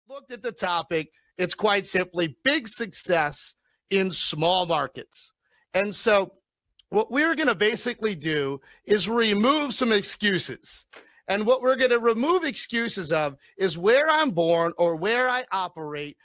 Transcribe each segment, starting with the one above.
looked at the topic. It's quite simply big success in small markets. And so, what we're going to basically do is remove some excuses. And what we're going to remove excuses of is where I'm born or where I operate,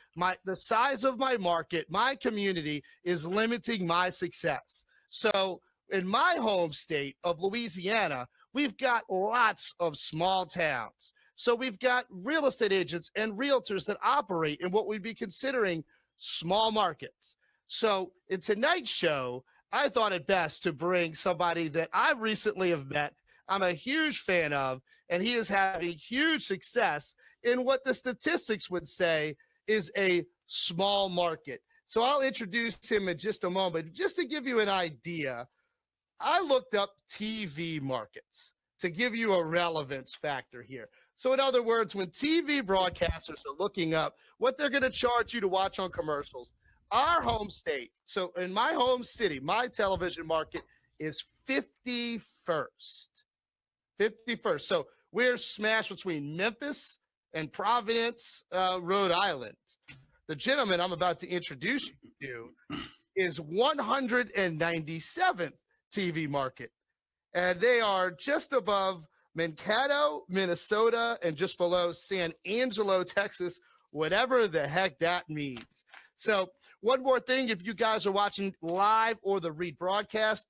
the size of my market, my community is limiting my success. So, in my home state of Louisiana, we've got lots of small towns. So we've got real estate agents and realtors that operate in what we'd be considering small markets. So in tonight's show, I thought it best to bring somebody that I recently have met, I'm a huge fan of, and he is having huge success in what the statistics would say is a small market. So I'll introduce him in just a moment. Just to give you an idea, I looked up TV markets to give you a relevance factor here. So in other words, when TV broadcasters are looking up what they're going to charge you to watch on commercials, our home state, so in my home city, my television market is 51st. 51st. So we're smashed between Memphis and Providence, Rhode Island. The gentleman I'm about to introduce you to is 197th TV market. And they are just above Mankato, Minnesota, and just below San Angelo, Texas, whatever the heck that means. So one more thing, if you guys are watching live or the rebroadcast,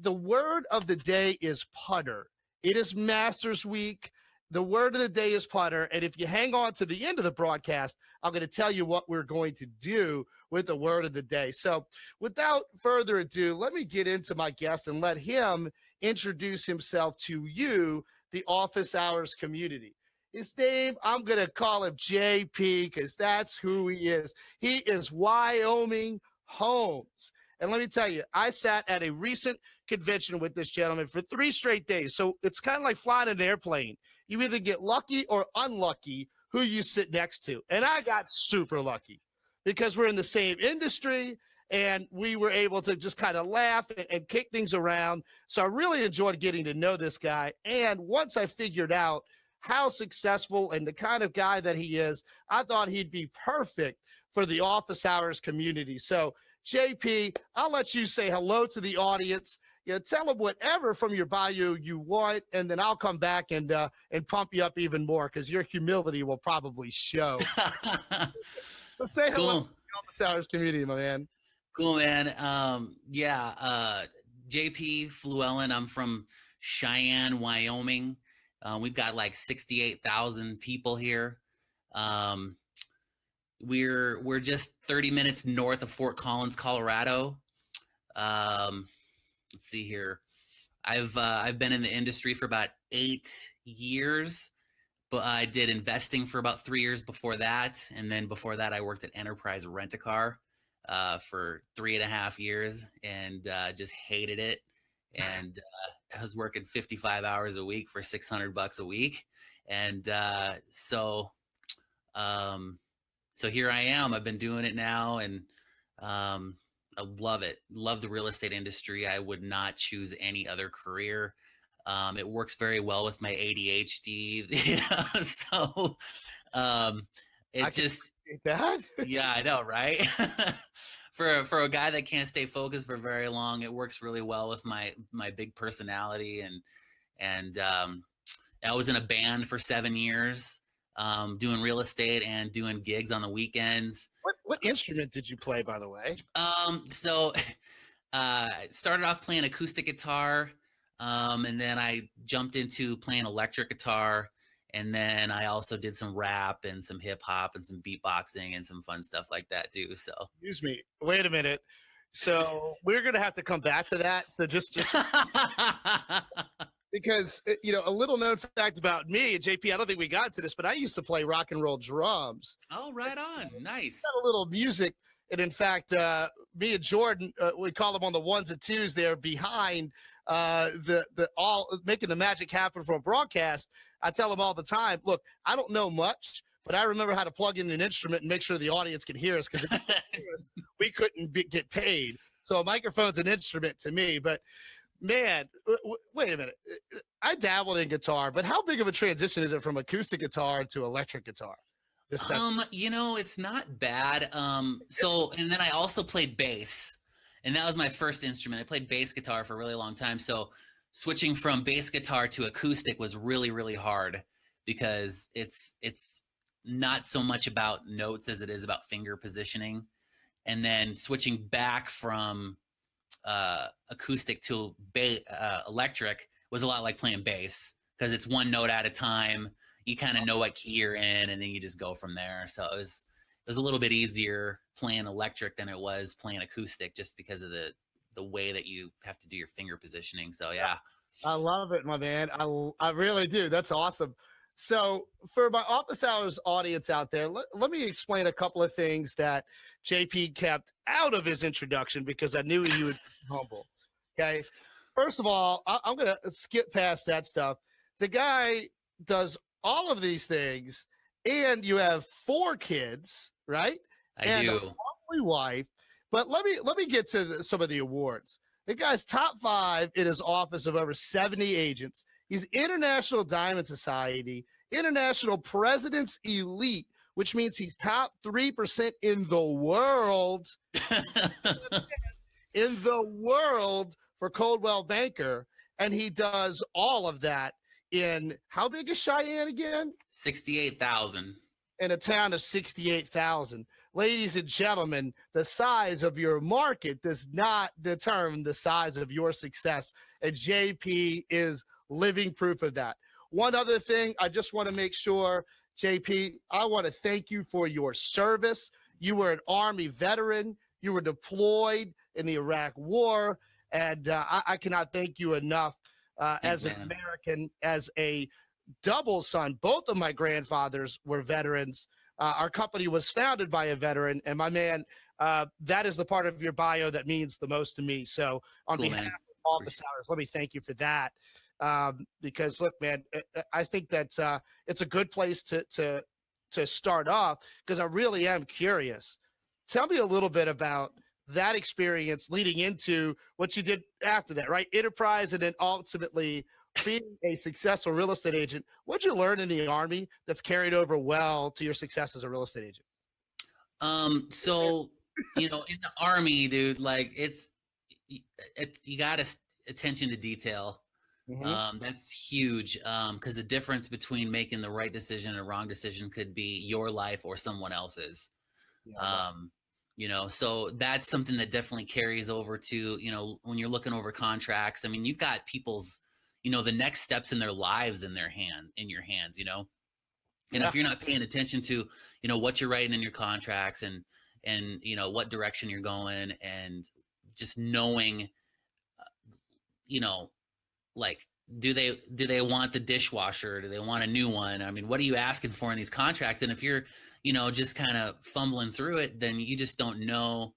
the word of the day is putter. It is Masters Week. The word of the day is putter. And if you hang on to the end of the broadcast, I'm going to tell you what we're going to do with the word of the day. So without further ado, let me get into my guest and let him introduce himself to you, the office hours community. His name, I'm going to call him JP because that's who he is. He is Wyoming Homes. And let me tell you, I sat at a recent convention with this gentleman for 3 straight days. So it's kind of like flying an airplane. You either get lucky or unlucky who you sit next to. And I got super lucky because we're in the same industry and we were able to just kind of laugh and kick things around. So I really enjoyed getting to know this guy. And once I figured out how successful and the kind of guy that he is, I thought he'd be perfect for the office hours community. So JP, I'll let you say hello to the audience. You know, tell them whatever from your bio you want, and then I'll come back and pump you up even more because your humility will probably show. Let's say hello to the office hours community, my man. Cool, man. JP Fluellen. I'm from Cheyenne, Wyoming. We've got like 68,000 people here. We're just 30 minutes north of Fort Collins, Colorado. Let's see here. I've been in the industry for about 8 years, but I did investing for about 3 years before that, and then before that, I worked at Enterprise Rent-A-Car for 3.5 years, and just hated it. And I was working 55 hours a week for $600 a week, and so here I am. I've been doing it now, and I love it. Love the real estate industry. I would not choose any other career. It works very well with my ADHD, so it just that. Yeah, I know, right? For a guy that can't stay focused for very long, it works really well with my big personality. And I was in a band for 7 years, doing real estate and doing gigs on the weekends. What instrument did you play, by the way? So started off playing acoustic guitar, and then I jumped into playing electric guitar. And then I also did some rap and some hip hop and some beatboxing and some fun stuff like that too. So excuse me. Wait a minute. So we're going to have to come back to that. So just because, you know, a little known fact about me, JP, I don't think we got to this, but I used to play rock and roll drums. Oh, right on. Nice. Got a little music. And in fact, me and Jordan, we call them on the ones and twos there behind the all making the magic happen for a broadcast. I tell them all the time, look, I don't know much, but I remember how to plug in an instrument and make sure the audience can hear us, because we couldn't get paid. So a microphone's an instrument to me. But man, wait a minute. I dabbled in guitar, but how big of a transition is it from acoustic guitar to electric guitar? This stuff. It's not bad. And then I also played bass, and that was my first instrument. I played bass guitar for a really long time. So switching from bass guitar to acoustic was really, really hard because it's not so much about notes as it is about finger positioning. And then switching back from acoustic to electric was a lot like playing bass because it's one note at a time. You kind of know what key you're in, and then you just go from there. So it was a little bit easier playing electric than it was playing acoustic, just because of the way that you have to do your finger positioning. So yeah. I love it, my man. I really do. That's awesome. So, for my office hours audience out there, let me explain a couple of things that JP kept out of his introduction because I knew he would be humble. Okay. First of all, I'm going to skip past that stuff. The guy does all of these things, and you have 4 kids, right? I And a do. lovely wife. But let me get to some of the awards. The guy's top 5 in his office of over 70 agents. He's International Diamond Society, International President's Elite, which means he's top 3% in the world. In the world for Coldwell Banker. And he does all of that in how big is Cheyenne again? 68,000. In a town of 68,000. Ladies and gentlemen, the size of your market does not determine the size of your success. And JP is living proof of that. One other thing, I just want to make sure, JP, I want to thank you for your service. You were an Army veteran. You were deployed in the Iraq War. And I cannot thank you enough as an American, as a double son. Both of my grandfathers were veterans. Our company was founded by a veteran, and my man, that is the part of your bio that means the most to me. So on behalf of office hours, let me thank you for that. Because look, man, I think that it's a good place to start off, because I really am curious. Tell me a little bit about that experience leading into what you did after that, right? Enterprise, and then ultimately being a successful real estate agent. What'd you learn in the Army that's carried over well to your success as a real estate agent? So, in the Army, dude, like you got attention to detail. That's huge. Because the difference between making the right decision and a wrong decision could be your life or someone else's. So that's something that definitely carries over to, when you're looking over contracts. I mean, you've got people's, the next steps in their lives in your hands, and if you're not paying attention to, what you're writing in your contracts and what direction you're going, and just knowing, like, do they want the dishwasher? Do they want a new one? I mean, what are you asking for in these contracts? And if you're, just kind of fumbling through it, then you just don't know,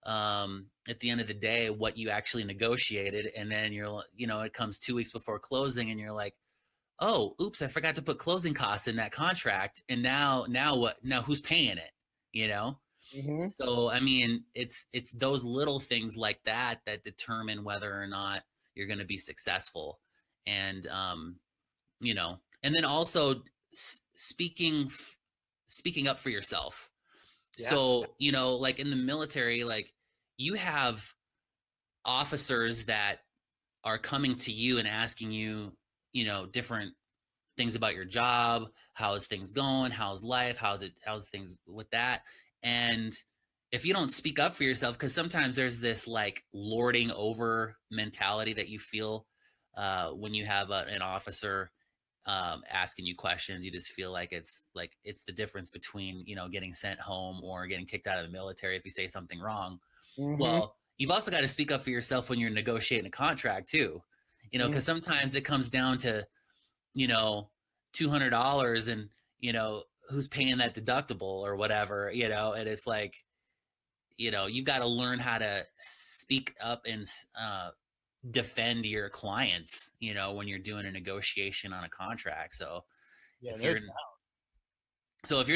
at the end of the day, what you actually negotiated. And then it comes 2 weeks before closing, and you're like, oh, oops, I forgot to put closing costs in that contract. And now what? Now who's paying it? So, I mean, it's those little things like that determine whether or not you're going to be successful. And, and then also speaking up for yourself. So, like in the military, like you have officers that are coming to you and asking you, different things about your job. How's things going? How's life? How's things with that? And if you don't speak up for yourself, because sometimes there's this like lording over mentality that you feel when you have an officer asking you questions. You just feel like it's the difference between, getting sent home or getting kicked out of the military if you say something wrong. Well, you've also got to speak up for yourself when you're negotiating a contract too, because sometimes it comes down to, $200, and, who's paying that deductible or whatever, and it's like, you've got to learn how to speak up and defend your clients, when you're doing a negotiation on a contract. So if you're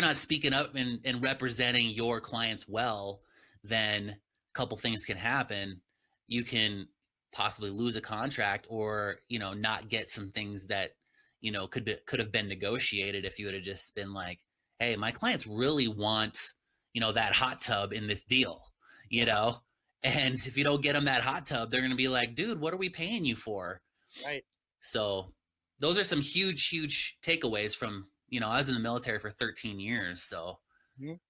not speaking up and representing your clients well, then a couple things can happen. You can possibly lose a contract, or, not get some things that, could have been negotiated if you would have just been like, hey, my clients really want, that hot tub in this deal, you know? And if you don't get them that hot tub, they're going to be like, dude, what are we paying you for? Right. So those are some huge, huge takeaways from, I was in the military for 13 years. So Mhm.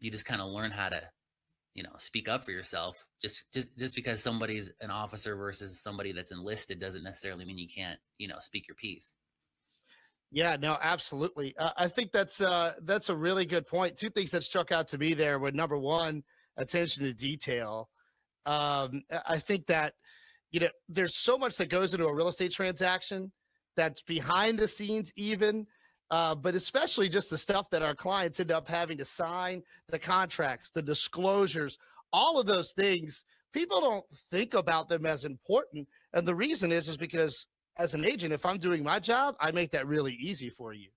you just kind of learn how to, speak up for yourself. Just because somebody's an officer versus somebody that's enlisted doesn't necessarily mean you can't, speak your piece. Yeah, no, absolutely. I think that's a really good point. Two things that struck out to me there were number one, attention to detail. I think that there's so much that goes into a real estate transaction that's behind the scenes, even, but especially just the stuff that our clients end up having to sign, the contracts, the disclosures, all of those things. People don't think about them as important, and the reason is because as an agent, if I'm doing my job, I make that really easy for you.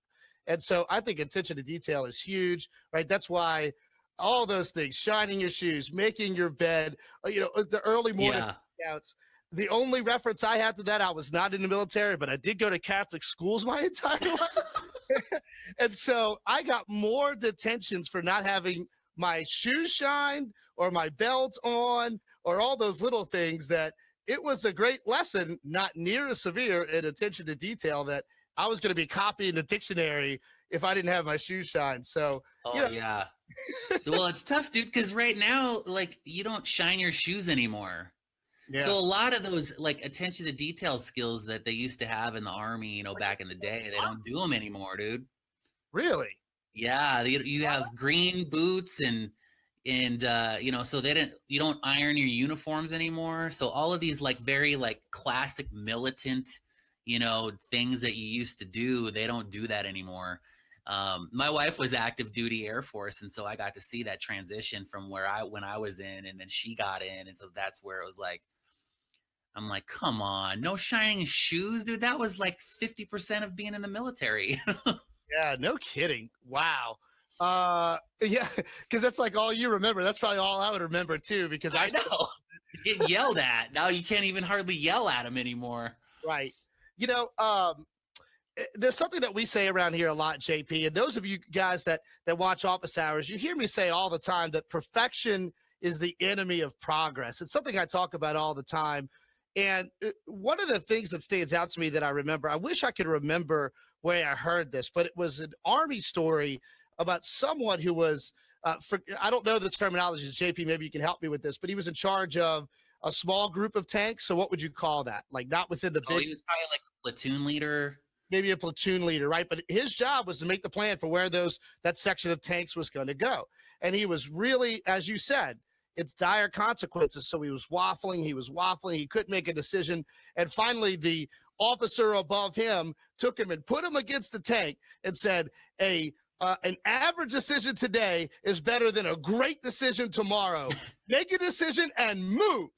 And so I think attention to detail is huge, right? That's why all those things, shining your shoes, making your bed, the early morning Yeah. workouts. The only reference I had to that, I was not in the military, but I did go to Catholic schools my entire life. And so I got more detentions for not having my shoes shined or my belt on or all those little things that it was a great lesson, not near as severe in attention to detail that I was going to be copying the dictionary if I didn't have my shoes shined. So, Oh, yeah. Well, it's tough, dude, because right now, like, you don't shine your shoes anymore. So yeah, a lot of those like attention to detail skills that they used to have in the army, back in the day, they don't do them anymore, dude. really. Yeah, you have green boots and so you don't iron your uniforms anymore. So all of these like very like classic militant, things that you used to do, they don't do that anymore. My wife was active duty Air Force, and so I got to see that transition from when I was in, and then she got in, and so that's where it was like, I'm like, come on, no shining shoes, dude. That was like 50% of being in the military. Yeah, no kidding. Wow. Yeah, because that's like all you remember. That's probably all I would remember too, because I know. Get yelled at. Now you can't even hardly yell at them anymore. right. You know, there's something that we say around here a lot, JP. And those of you guys that watch Office Hours, you hear me say all the time that perfection is the enemy of progress. It's something I talk about all the time. And one of the things that stands out to me that I remember, I wish I could remember where I heard this, but it was an Army story about someone who was, I don't know the terminology, JP, maybe you can help me with this, but he was in charge of a small group of tanks. So what would you call that? Like not within the Oh, big, he was probably like a platoon leader. maybe a platoon leader, right? But his job was to make the plan for where that section of tanks was going to go. And he was really, as you said, it's dire consequences. So he was waffling, he couldn't make a decision. And finally, the officer above him took him and put him against the tank and said, an average decision today is better than a great decision tomorrow. Make a decision and move,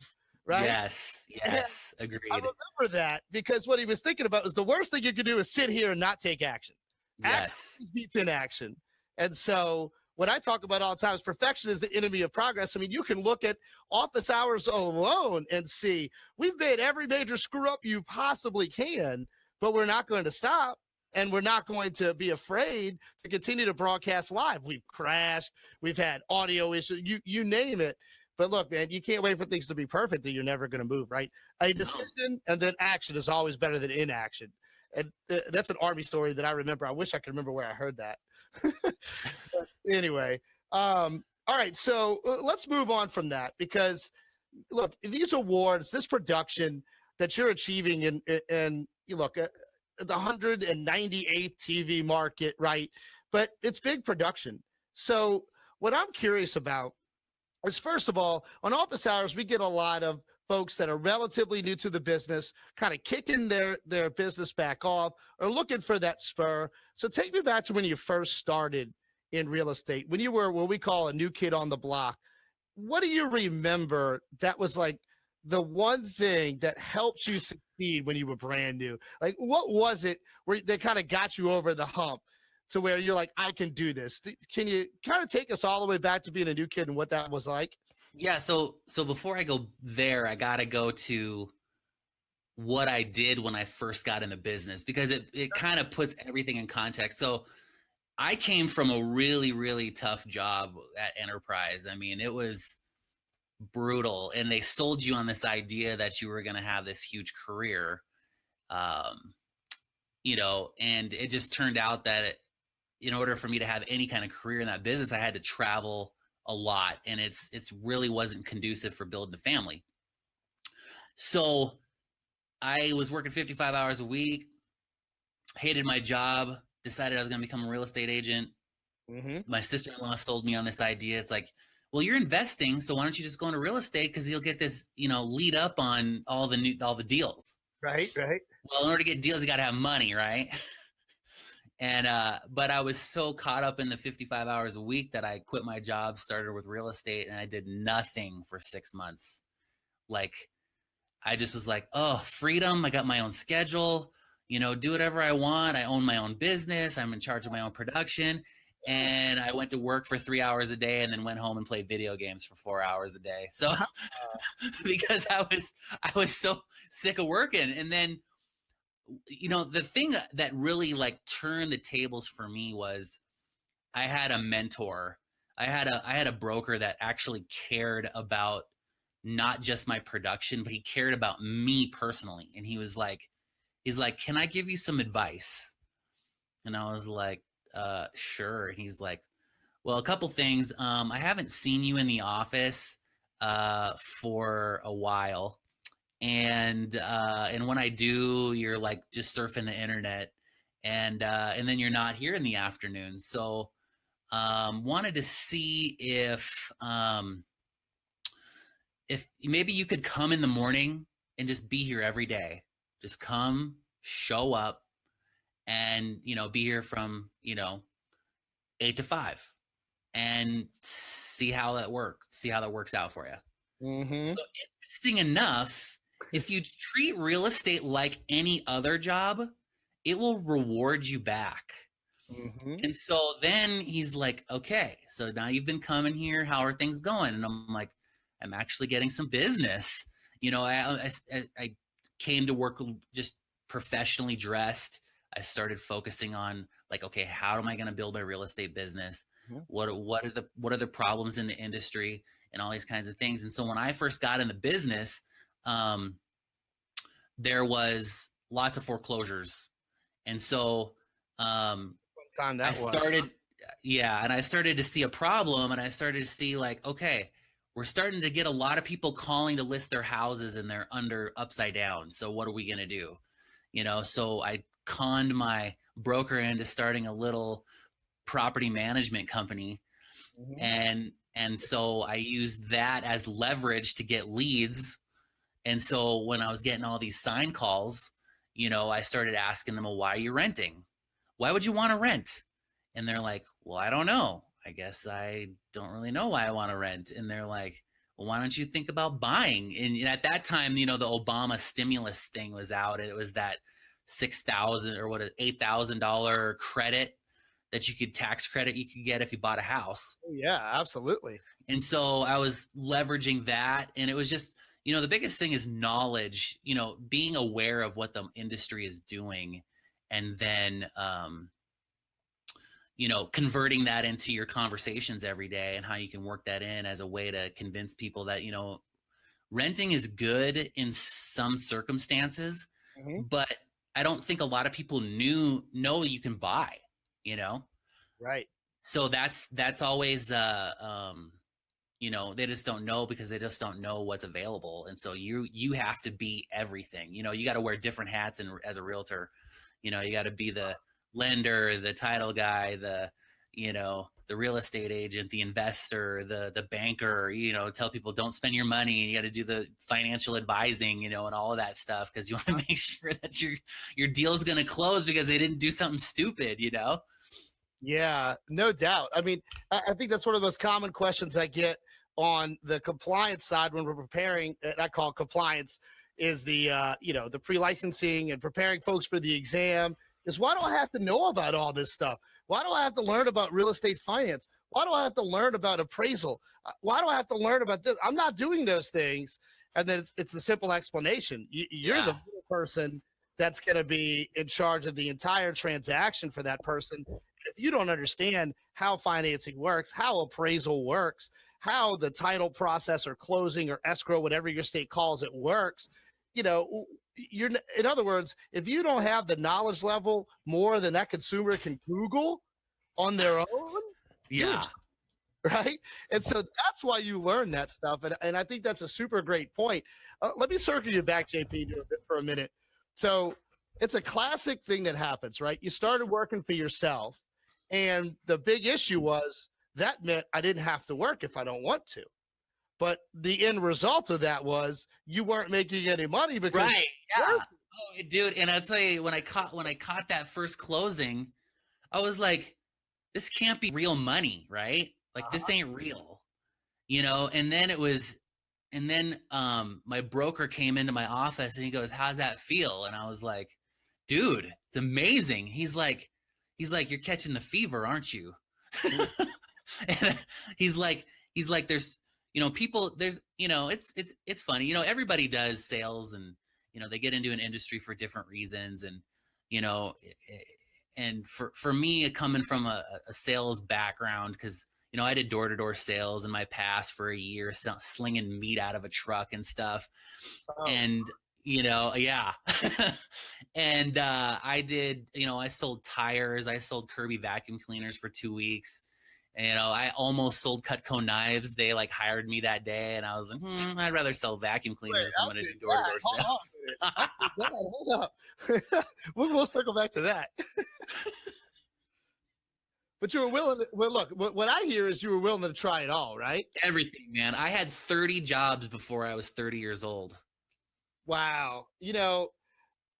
right? Yes, And yes, I agreed. remember that because what he was thinking about was the worst thing you could do is sit here and not take action. Action Yes. beats inaction. And so what I talk about all the time is perfection is the enemy of progress. I mean, you can look at office hours alone and see we've made every major screw up you possibly can, but we're not going to stop. And we're not going to be afraid to continue to broadcast live. We've crashed. We've had audio issues. You name it. But look, man, you can't wait for things to be perfect that you're never going to move, right? A No. decision and then action is always better than inaction. And that's an Army story that I remember. I wish I could remember where I heard that. But anyway, all right. So let's move on from that because, look, these awards, this production that you're achieving, and you look at the 198th TV market, right? But it's big production. So what I'm curious about is first of all, on office hours, we get a lot of folks that are relatively new to the business, kind of kicking their business back off or looking for that spur. So take me back to when you first started in real estate, when you were what we call a new kid on the block. What do you remember that was like the one thing that helped you succeed when you were brand new? Like, what was it where that kind of got you over the hump to where you're like, I can do this? Can you kind of take us all the way back to being a new kid and what that was like? Yeah, so before I go there, I gotta go to what I did when I first got into business because it kind of puts everything in context. So I came from a really, really tough job at Enterprise. I mean, it was brutal, and they sold you on this idea that you were going to have this huge career. Um, and it just turned out that in order for me to have any kind of career in that business, I had to travel a lot, and it's really wasn't conducive for building a family. So I was working 55 hours a week, hated my job, decided I was going to become a real estate agent. My sister-in-law sold me on this idea. It's like, well, you're investing, so why don't you just go into real estate, because you'll get this, lead up on all the deals. Right. Well, in order to get deals, you got to have money, right? And but I was so caught up in the 55 hours a week that I quit my job, started with real estate, and I did nothing for 6 months. Like, I just was like, oh, freedom. I got my own schedule, do whatever I want. I own my own business. I'm in charge of my own production. And I went to work for 3 hours a day and then went home and played video games for 4 hours a day. So because I was so sick of working. And then, the thing that really like turned the tables for me was I had a mentor. I had a broker that actually cared about not just my production, but he cared about me personally. And he's like, can I give you some advice? And I was like, sure. And he's like, well, a couple things. I haven't seen you in the office for a while. And when I do, you're like just surfing the internet, and then you're not here in the afternoon. So wanted to see if maybe you could come in the morning and just be here every day. Just come, show up, and be here from 8 to 5, and see how that works out for you. So interesting enough, if you treat real estate like any other job, it will reward you back. And so then he's like, okay, so now you've been coming here. How are things going? And I'm like, I'm actually getting some business. I came to work just professionally dressed. I started focusing on like, okay, how am I going to build my real estate business? What are the problems in the industry and all these kinds of things? And so when I first got in the business, there was lots of foreclosures. And so I started to see a problem, and I started to see like, okay, we're starting to get a lot of people calling to list their houses and they're upside down. So what are we going to do? So I conned my broker into starting a little property management company. And so I used that as leverage to get leads. And so when I was getting all these sign calls, I started asking them, well, why are you renting? Why would you want to rent? And they're like, well, I don't know. I guess I don't really know why I want to rent. And they're like, well, why don't you think about buying? And at that time, the Obama stimulus thing was out, and it was that $6,000 or $8,000 credit that tax credit you could get if you bought a house. Yeah, absolutely. And so I was leveraging that, and it was just, the biggest thing is knowledge, being aware of what the industry is doing, and then, converting that into your conversations every day, and how you can work that in as a way to convince people that, renting is good in some circumstances, but I don't think a lot of people know you can buy, Right. So that's always, they just don't know, because they just don't know what's available. And so you have to be everything. You got to wear different hats as a realtor. You got to be the lender, the title guy, the real estate agent, the investor, the banker, tell people don't spend your money. You got to do the financial advising, and all of that stuff, because you want to make sure that your deal's going to close, because they didn't do something stupid, Yeah, no doubt. I mean, I think that's one of the most common questions I get on the compliance side when we're preparing. I call it compliance, is the the pre-licensing and preparing folks for the exam. Is why do I have to know about all this stuff? Why do I have to learn about real estate finance? Why do I have to learn about appraisal? Why do I have to learn about this? I'm not doing those things. And then it's the simple explanation. You're the person that's going to be in charge of the entire transaction for that person. If you don't understand how financing works, how appraisal works, how the title process or closing or escrow, whatever your state calls it, works, you know, in other words, if you don't have the knowledge level more than that consumer can Google on their own, you're Yeah. right. And so that's why you learn that stuff. And I think that's a super great point. Let me circle you back, JP, for a minute. So it's a classic thing that happens, right? You started working for yourself, and the big issue was that meant I didn't have to work if I don't want to. But the end result of that was you weren't making any money because Right. Yeah. Oh, dude. And I'll tell you, when I caught that first closing, I was like, this can't be real money, right? Like this ain't real, And then my broker came into my office and he goes, "How's that feel?" And I was like, "Dude, it's amazing." He's like, "You're catching the fever, aren't you?" And he's like, "There's, people, there's, it's funny, everybody does sales, and they get into an industry for different reasons, and you know, and for me, coming from a sales background, because I did door-to-door sales in my past for a year, slinging meat out of a truck and stuff. Oh, And, yeah. And I did, I sold tires. I sold Kirby vacuum cleaners for 2 weeks. And, I almost sold Cutco knives. They like hired me that day. And I was like, I'd rather sell vacuum cleaners if I'm going to do door-to-door sales. Hold up. We'll circle back to that. But you were willing to, well, look, what I hear is you were willing to try it all, right? Everything, man. I had 30 jobs before I was 30 years old. Wow.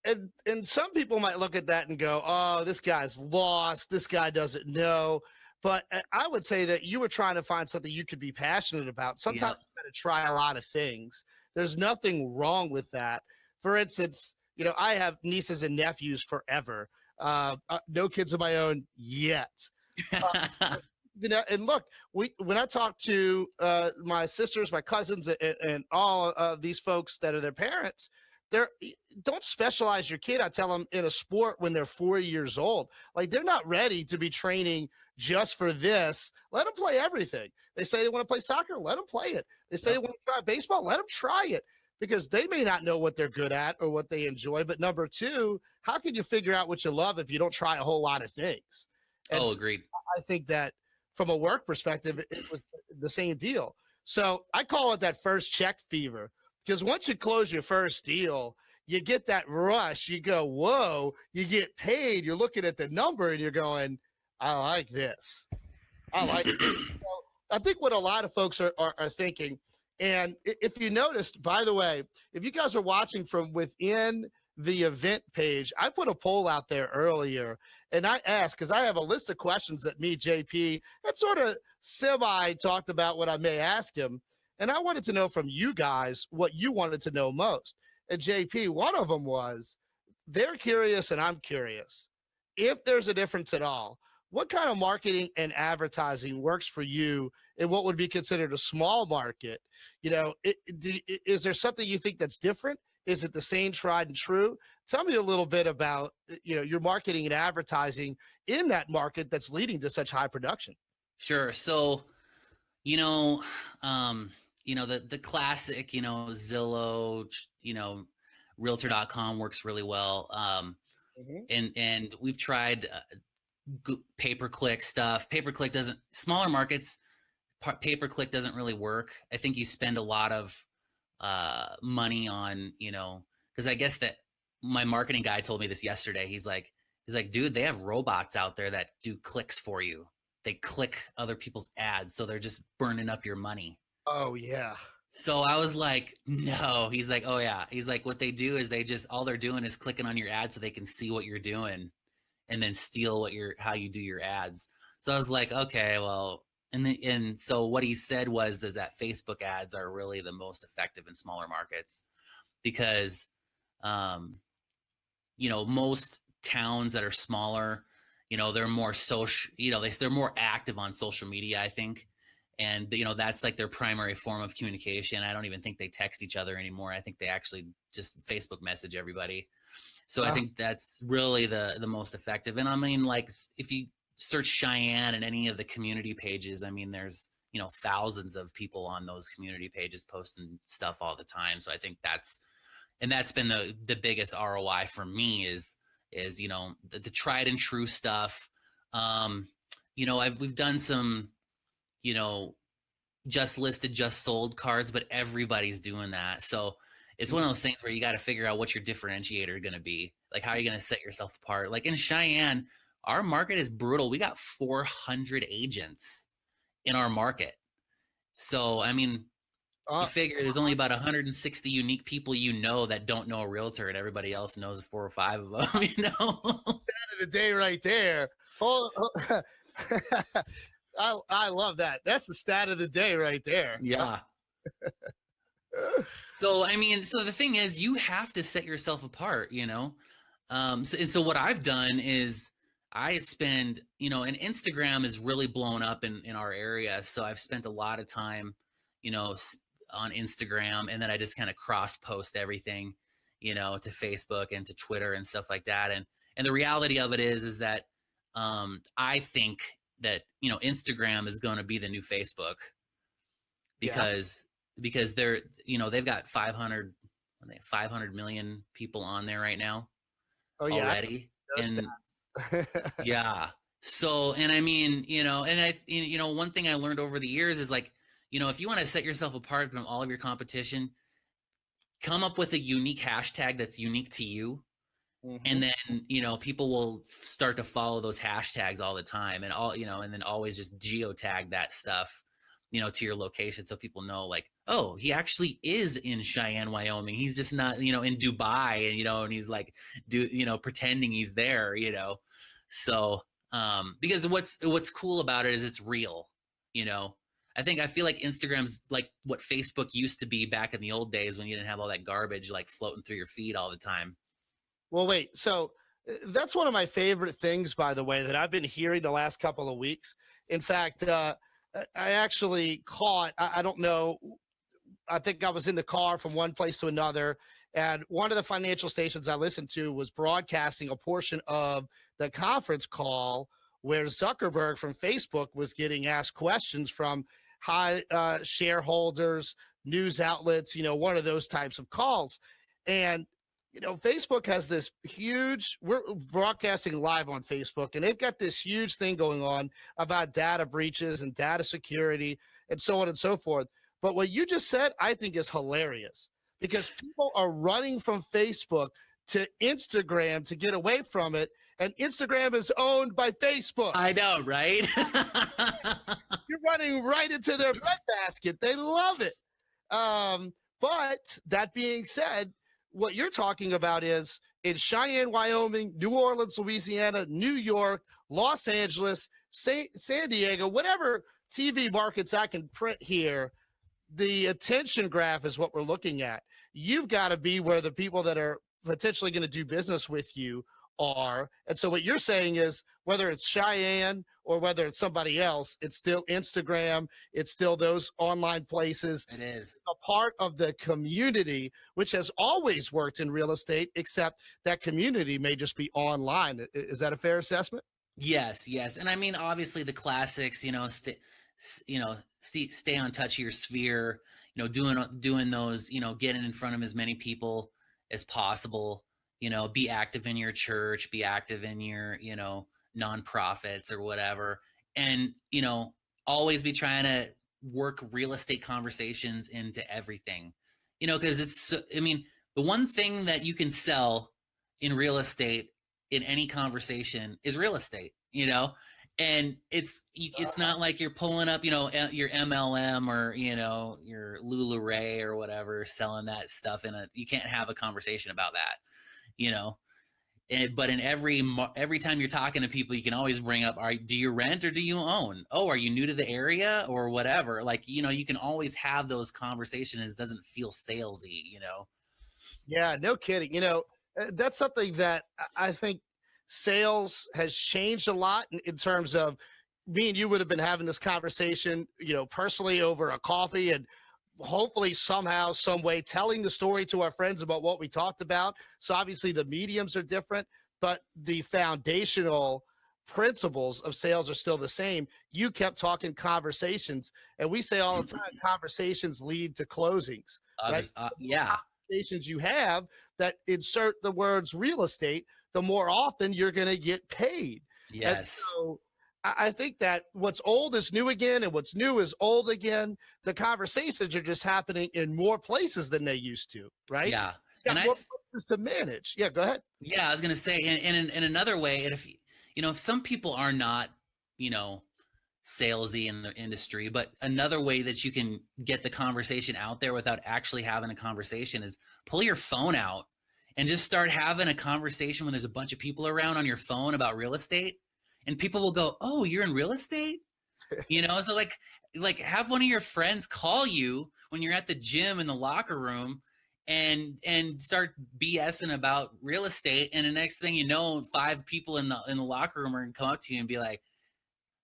And some people might look at that and go, "Oh, this guy's lost. This guy doesn't know." But I would say that you were trying to find something you could be passionate about. Sometimes Yep. you got to try a lot of things. There's nothing wrong with that. For instance, I have nieces and nephews forever. No kids of my own yet. And look, when I talk to my sisters, my cousins, and all of these folks that are their parents, they're don't specialize your kid. I tell them in a sport when they're 4 years old. Like they're not ready to be training just for this. Let them play everything. They say they want to play soccer. Let them play it. They say they want to try baseball. Let them try it because they may not know what they're good at or what they enjoy. But number two, how can you figure out what you love if you don't try a whole lot of things? And Oh, agreed. I think that from a work perspective, it was the same deal. So I call it that first check fever because once you close your first deal, you get that rush. You go, whoa, you get paid. You're looking at the number and you're going, I like this. I like it. So I think what a lot of folks are thinking, and if you noticed, by the way, if you guys are watching from within the event page, I put a poll out there earlier and I asked because I have a list of questions that me, JP, had sort of semi talked about what I may ask him. And I wanted to know from you guys what you wanted to know most. And JP, one of them was they're curious and I'm curious. If there's a difference at all, what kind of marketing and advertising works for you in what would be considered a small market? Is there something you think that's different? Is it the same tried and true? Tell me a little bit about your marketing and advertising in that market that's leading to such high production. Sure. So, the classic, Zillow, Realtor.com works really well. And we've tried pay-per-click stuff. Pay-per-click doesn't, smaller markets, pay-per-click doesn't really work. I think you spend a lot of money on, because I guess that my marketing guy told me this yesterday. He's like, dude, they have robots out there that do clicks for you. They click other people's ads, so they're just burning up your money. Oh yeah. So I was like, no. He's like, oh yeah. He's like, what they do is all they're doing is clicking on your ad so they can see what you're doing and then steal how you do your ads. So I was like, okay, well, and so what he said is that Facebook ads are really the most effective in smaller markets because, most towns that are smaller, they're more social, they're more active on social media, I think. And, that's like their primary form of communication. I don't even think they text each other anymore. I think they actually just Facebook message everybody. So I think that's really the most effective. And I mean, like, if you search Cheyenne and any of the community pages, I mean, there's, thousands of people on those community pages posting stuff all the time. So I think that's been the biggest ROI for me is the tried and true stuff. We've done some, just listed, just sold cards, but everybody's doing that. So it's one of those things where you got to figure out what your differentiator going to be. Like, how are you going to set yourself apart? Like in Cheyenne, our market is brutal. We got 400 agents in our market. So, I mean, you figure there's only about 160 unique people that don't know a realtor, and everybody else knows 4 or 5 of them, Stat of the day right there. I love that. That's the stat of the day right there. Yeah. So, I mean, so the thing is, you have to set yourself apart, So what I've done is I spend, and Instagram is really blown up in our area. So I've spent a lot of time, on Instagram, and then I just kind of cross post everything, to Facebook and to Twitter and stuff like that. And the reality of it is that I think that, Instagram is going to be the new Facebook because they're, they've got 500 million people on there right now. Oh yeah. Already. And yeah. So, and I mean, one thing I learned over the years is like, if you want to set yourself apart from all of your competition, come up with a unique hashtag that's unique to you. Mm-hmm. And then, people will start to follow those hashtags all the time, and and then always just geotag that stuff, to your location. So people know, like, oh, he actually is in Cheyenne, Wyoming. He's just not, in Dubai, and he's like, pretending he's there, So, because what's cool about it is it's real, I feel like Instagram's like what Facebook used to be back in the old days when you didn't have all that garbage like floating through your feed all the time. Well, wait, so that's one of my favorite things, by the way, that I've been hearing the last couple of weeks. In fact, I actually caught, I don't know, I think I was in the car from one place to another, and one of the financial stations I listened to was broadcasting a portion of the conference call where Zuckerberg from Facebook was getting asked questions from high shareholders, news outlets, one of those types of calls. And, Facebook has this huge, we're broadcasting live on Facebook, and they've got this huge thing going on about data breaches and data security and so on and so forth. But what you just said, I think is hilarious, because people are running from Facebook to Instagram to get away from it. And Instagram is owned by Facebook. I know, right? You're running right into their breadbasket. They love it. But that being said, what you're talking about is in Cheyenne, Wyoming, New Orleans, Louisiana, New York, Los Angeles, San Diego, whatever TV markets I can print here, the attention graph is what we're looking at. You've got to be where the people that are potentially going to do business with you are. And so what you're saying is, whether it's Cheyenne or whether it's somebody else, it's still Instagram, it's still those online places. It is a part of the community, which has always worked in real estate, except that community may just be online. Is that a fair assessment? Yes. And I mean, obviously the classics, stay on touch of your sphere, doing those, getting in front of as many people as possible, be active in your church, be active in your, nonprofits or whatever. And, always be trying to work real estate conversations into everything, because the one thing that you can sell in real estate in any conversation is real estate, and it's not like you're pulling up, your MLM or, your LuLaRay or whatever, selling that stuff you can't have a conversation about that, but in every time you're talking to people, you can always bring up, do you rent or do you own? Oh, are you new to the area or whatever? Like, you can always have those conversations. It doesn't feel salesy, Yeah, no kidding. That's something that I think sales has changed a lot in terms of, me and you would have been having this conversation, personally over a coffee, and hopefully somehow, some way, telling the story to our friends about what we talked about. So obviously the mediums are different, but the foundational principles of sales are still the same. You kept talking conversations, and we say all the time, conversations lead to closings, right? Yeah. Conversations you have that insert the words real estate, the more often you're going to get paid. And Yes. so I think that what's old is new again, and what's new is old again. The conversations are just happening in more places than they used to, right? Yeah. You And got more places to manage. Yeah, go ahead. yeah, I was going to say, and in another way, and if, if some people are not, salesy in the industry, but another way that you can get the conversation out there without actually having a conversation is pull your phone out and just start having a conversation when there's a bunch of people around on your phone about real estate, and people will go, "Oh, you're in real estate?" So like have one of your friends call you when you're at the gym in the locker room and start BSing about real estate, and the next thing you know, 5 people in the locker room are gonna come up to you and be like,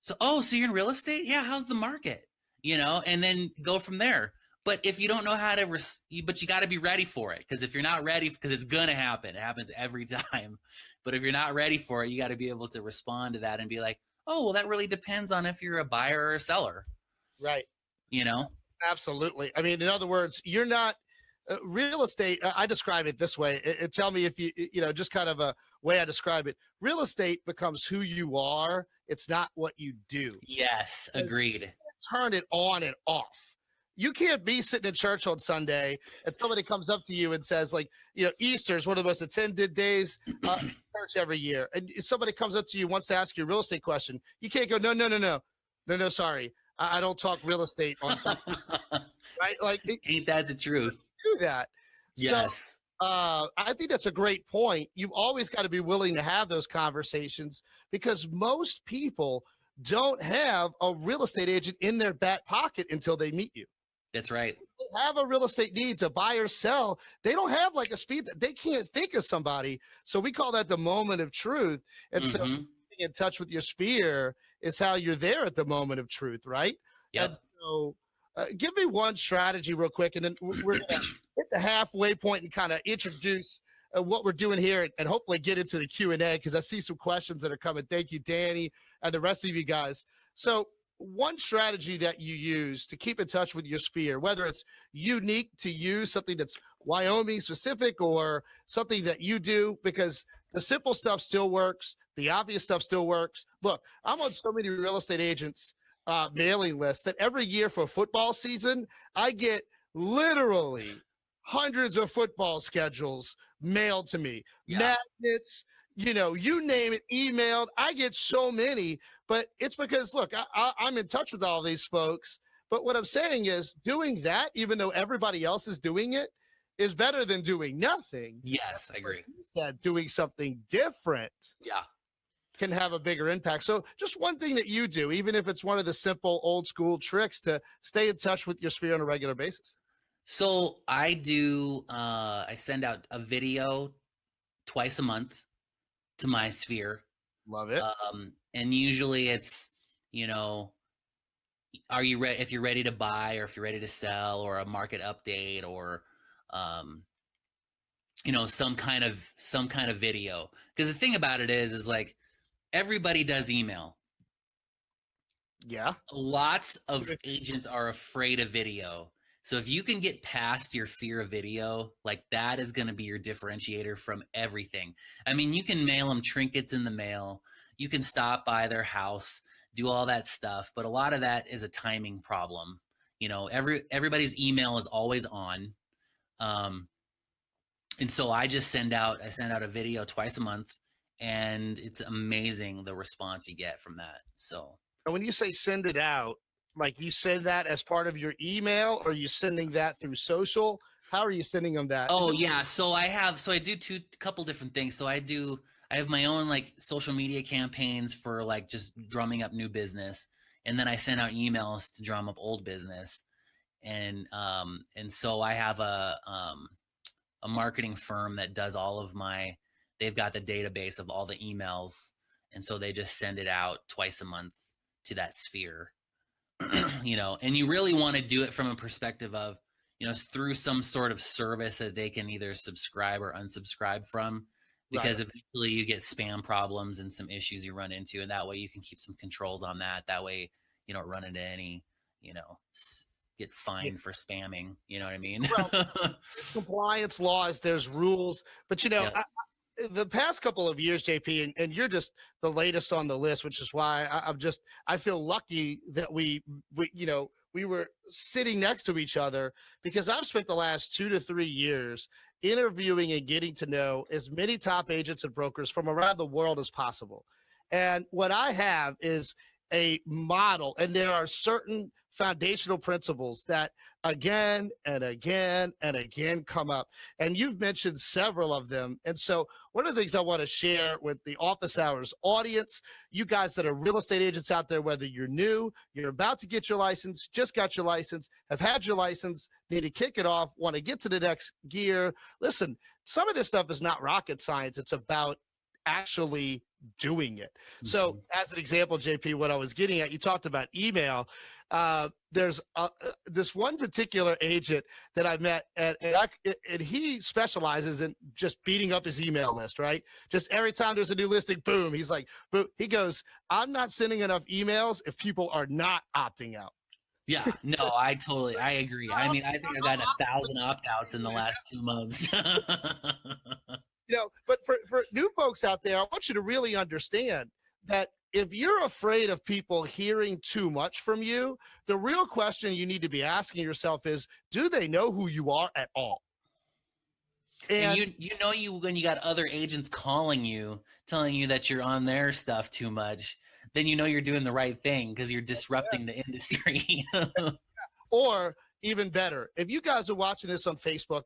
so you're in real estate? Yeah, how's the market? And then go from there. But if you don't know how to, but you got to be ready for it, because if you're not ready, because it's gonna happen, it happens every time. But if you're not ready for it, you got to be able to respond to that and be like, oh, well, that really depends on if you're a buyer or a seller. Right. You know? Absolutely. I mean, in other words, you're not real estate. I describe it this way. Tell me if just kind of a way I describe it. Real estate becomes who you are. It's not what you do. Yes, agreed. Turn it on and off. You can't be sitting in church on Sunday and somebody comes up to you and says, like, Easter is one of the most attended days church every year. And somebody comes up to you, wants to ask you a real estate question. You can't go, no, sorry. I don't talk real estate on Sunday. Right? Like, ain't that the truth? Do that. Yes. So, I think that's a great point. You've always got to be willing to have those conversations, because most people don't have a real estate agent in their back pocket until they meet you. That's right. They have a real estate need to buy or sell. They don't have like a speed that they can't think of somebody. So we call that the moment of truth. And so being in touch with your sphere is how you're there at the moment of truth, right? Yep. And so give me one strategy real quick, and then we're going to hit the halfway point and kind of introduce what we're doing here, and hopefully get into the Q&A, because I see some questions that are coming. Thank you, Danny, and the rest of you guys. So one strategy that you use to keep in touch with your sphere, whether it's unique to you, something that's Wyoming specific, or something that you do, because the simple stuff still works. The obvious stuff still works. Look, I'm on so many real estate agents mailing lists that every year for football season, I get literally hundreds of football schedules mailed to me. Yeah. Magnets, you name it, emailed. I get so many, but it's because, look, I'm in touch with all these folks. But what I'm saying is, doing that, even though everybody else is doing it, is better than doing nothing. Yes, I agree. That doing something different. Yeah. Can have a bigger impact. So just one thing that you do, even if it's one of the simple old school tricks to stay in touch with your sphere on a regular basis. So I do, I send out a video twice a month to my sphere. Love it. And usually it's, are you ready, if you're ready to buy, or if you're ready to sell, or a market update, or, some kind of video. Because the thing about it is like, everybody does email. Yeah. Lots of agents are afraid of video. So if you can get past your fear of video, like, that is going to be your differentiator from everything. I mean, you can mail them trinkets in the mail. You can stop by their house, do all that stuff. But a lot of that is a timing problem. Everybody's email is always on. And so I send out a video twice a month, and it's amazing the response you get from that. So when you say send it out, like, you send that as part of your email, or are you sending that through social? How are you sending them that? Oh yeah. So I do couple different things. So I have my own like social media campaigns for like just drumming up new business. And then I send out emails to drum up old business. And so I have a marketing firm that does all of they've got the database of all the emails. And so they just send it out twice a month to that sphere, and you really want to do it from a perspective of, through some sort of service that they can either subscribe or unsubscribe from. because eventually you get spam problems and some issues you run into, and that way you can keep some controls on that. That way you don't run into any, get fined for spamming. You know what I mean? Well, there's compliance laws, there's rules, but Yep. the past couple of years, JP, and you're just the latest on the list, which is why I feel lucky that we were sitting next to each other, because I've spent the last 2 to 3 years interviewing and getting to know as many top agents and brokers from around the world as possible. And what I have is a model, and there are certain foundational principles that again and again and again come up. And you've mentioned several of them. And so one of the things I want to share with the office hours audience, you guys that are real estate agents out there, whether you're new, you're about to get your license, just got your license, have had your license, need to kick it off, want to get to the next gear. Listen, some of this stuff is not rocket science. It's about actually doing it. So as an example, JP, what I was getting at, you talked about email. There's this one particular agent that I met, and he specializes in just beating up his email list, right? Just every time there's a new listing, boom, he's like, boom. He goes, I'm not sending enough emails if people are not opting out. Yeah, no, I agree. I mean, I think I got 1,000 opt-outs in the last 2 months. But for new folks out there, I want you to really understand that if you're afraid of people hearing too much from you, the real question you need to be asking yourself is, do they know who you are at all? And when you got other agents calling you, telling you that you're on their stuff too much, then you're doing the right thing, because you're disrupting the industry. Or even better, if you guys are watching this on Facebook,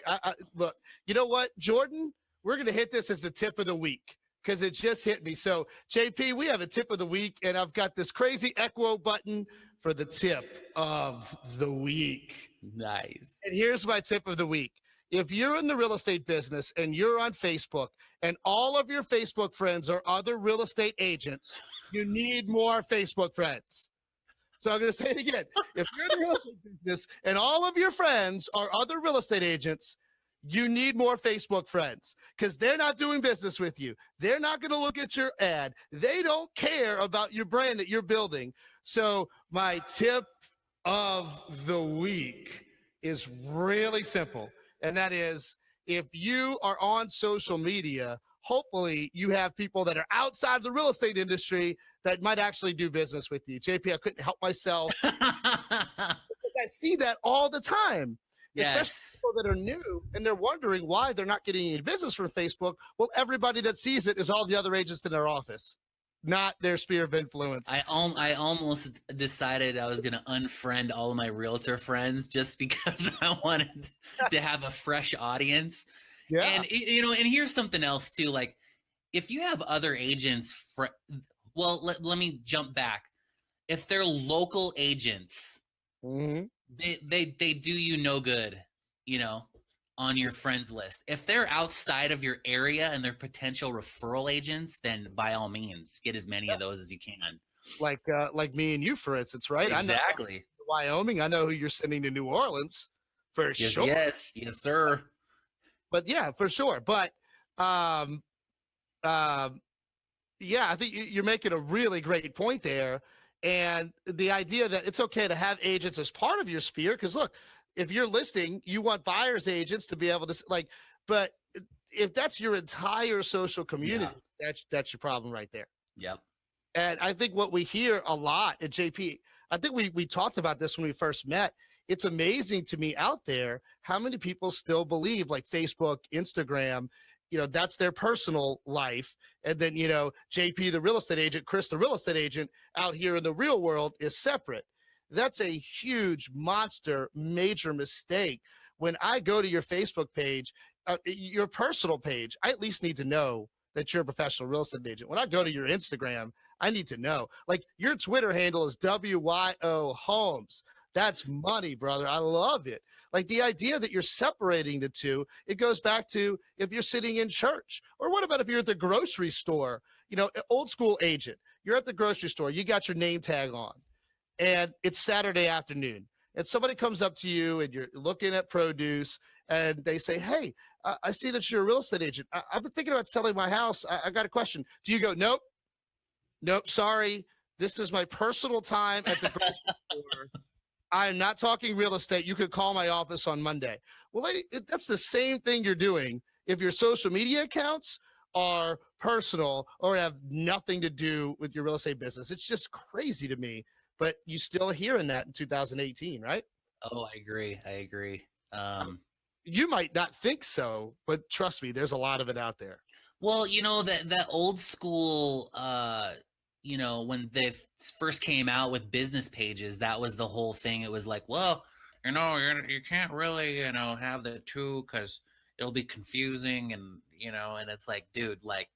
look, you know what, Jordan, we're going to hit this as the tip of the week, because it just hit me. So, JP, we have a tip of the week, and I've got this crazy Equo button for the tip of the week. Nice. And here's my tip of the week. If you're in the real estate business and you're on Facebook and all of your Facebook friends are other real estate agents, you need more Facebook friends. So I'm going to say it again. If you're in the real estate business and all of your friends are other real estate agents, you need more Facebook friends, because they're not doing business with you. They're not going to look at your ad. They don't care about your brand that you're building. So my tip of the week is really simple. And that is, if you are on social media, hopefully you have people that are outside the real estate industry that might actually do business with you. JP, I couldn't help myself. I see that all the time. Yes. Especially people that are new and they're wondering why they're not getting any business from Facebook. Well, everybody that sees it is all the other agents in their office, not their sphere of influence. I almost decided I was going to unfriend all of my realtor friends just because I wanted to have a fresh audience. Yeah. And, and here's something else too. Like, if you have other agents, let me jump back. If they're local agents, they do you no good, on your friends list. If they're outside of your area and they're potential referral agents, then by all means, get as many of those as you can. Like me and you, for instance, right? Exactly. I know Wyoming. I know who you're sending to New Orleans for sure. Yes, sir. But yeah, for sure. But yeah, I think you're making a really great point there. And the idea that it's okay to have agents as part of your sphere, because look, if you're listing, you want buyers agents to be able to but if that's your entire social community, that's your problem right there. Yep. And I think what we hear a lot at JP, I think we talked about this when we first met. It's amazing to me out there how many people still believe like Facebook, Instagram, that's their personal life. And then, JP, the real estate agent, Chris, the real estate agent out here in the real world is separate. That's a huge monster, major mistake. When I go to your Facebook page, your personal page, I at least need to know that you're a professional real estate agent. When I go to your Instagram, I need to know. Like, your Twitter handle is WYO Homes. That's money, brother. I love it. Like, the idea that you're separating the two, it goes back to if you're sitting in church, or what about if you're at the grocery store, old school agent, you're at the grocery store, you got your name tag on, and it's Saturday afternoon, and somebody comes up to you and you're looking at produce and they say, hey, I see that you're a real estate agent. I've been thinking about selling my house. I got a question. Do you go, nope, nope, sorry. This is my personal time at the grocery store. I am not talking real estate. You could call my office on Monday. Well, that's the same thing you're doing if your social media accounts are personal or have nothing to do with your real estate business. It's just crazy to me, but you still hearing that in 2018, right? Oh, I agree. I agree. You might not think so, but trust me, there's a lot of it out there. Well, that old school, when they first came out with business pages, that was the whole thing. It was like, well, you can't really, have the two because it'll be confusing, and it's like, dude, like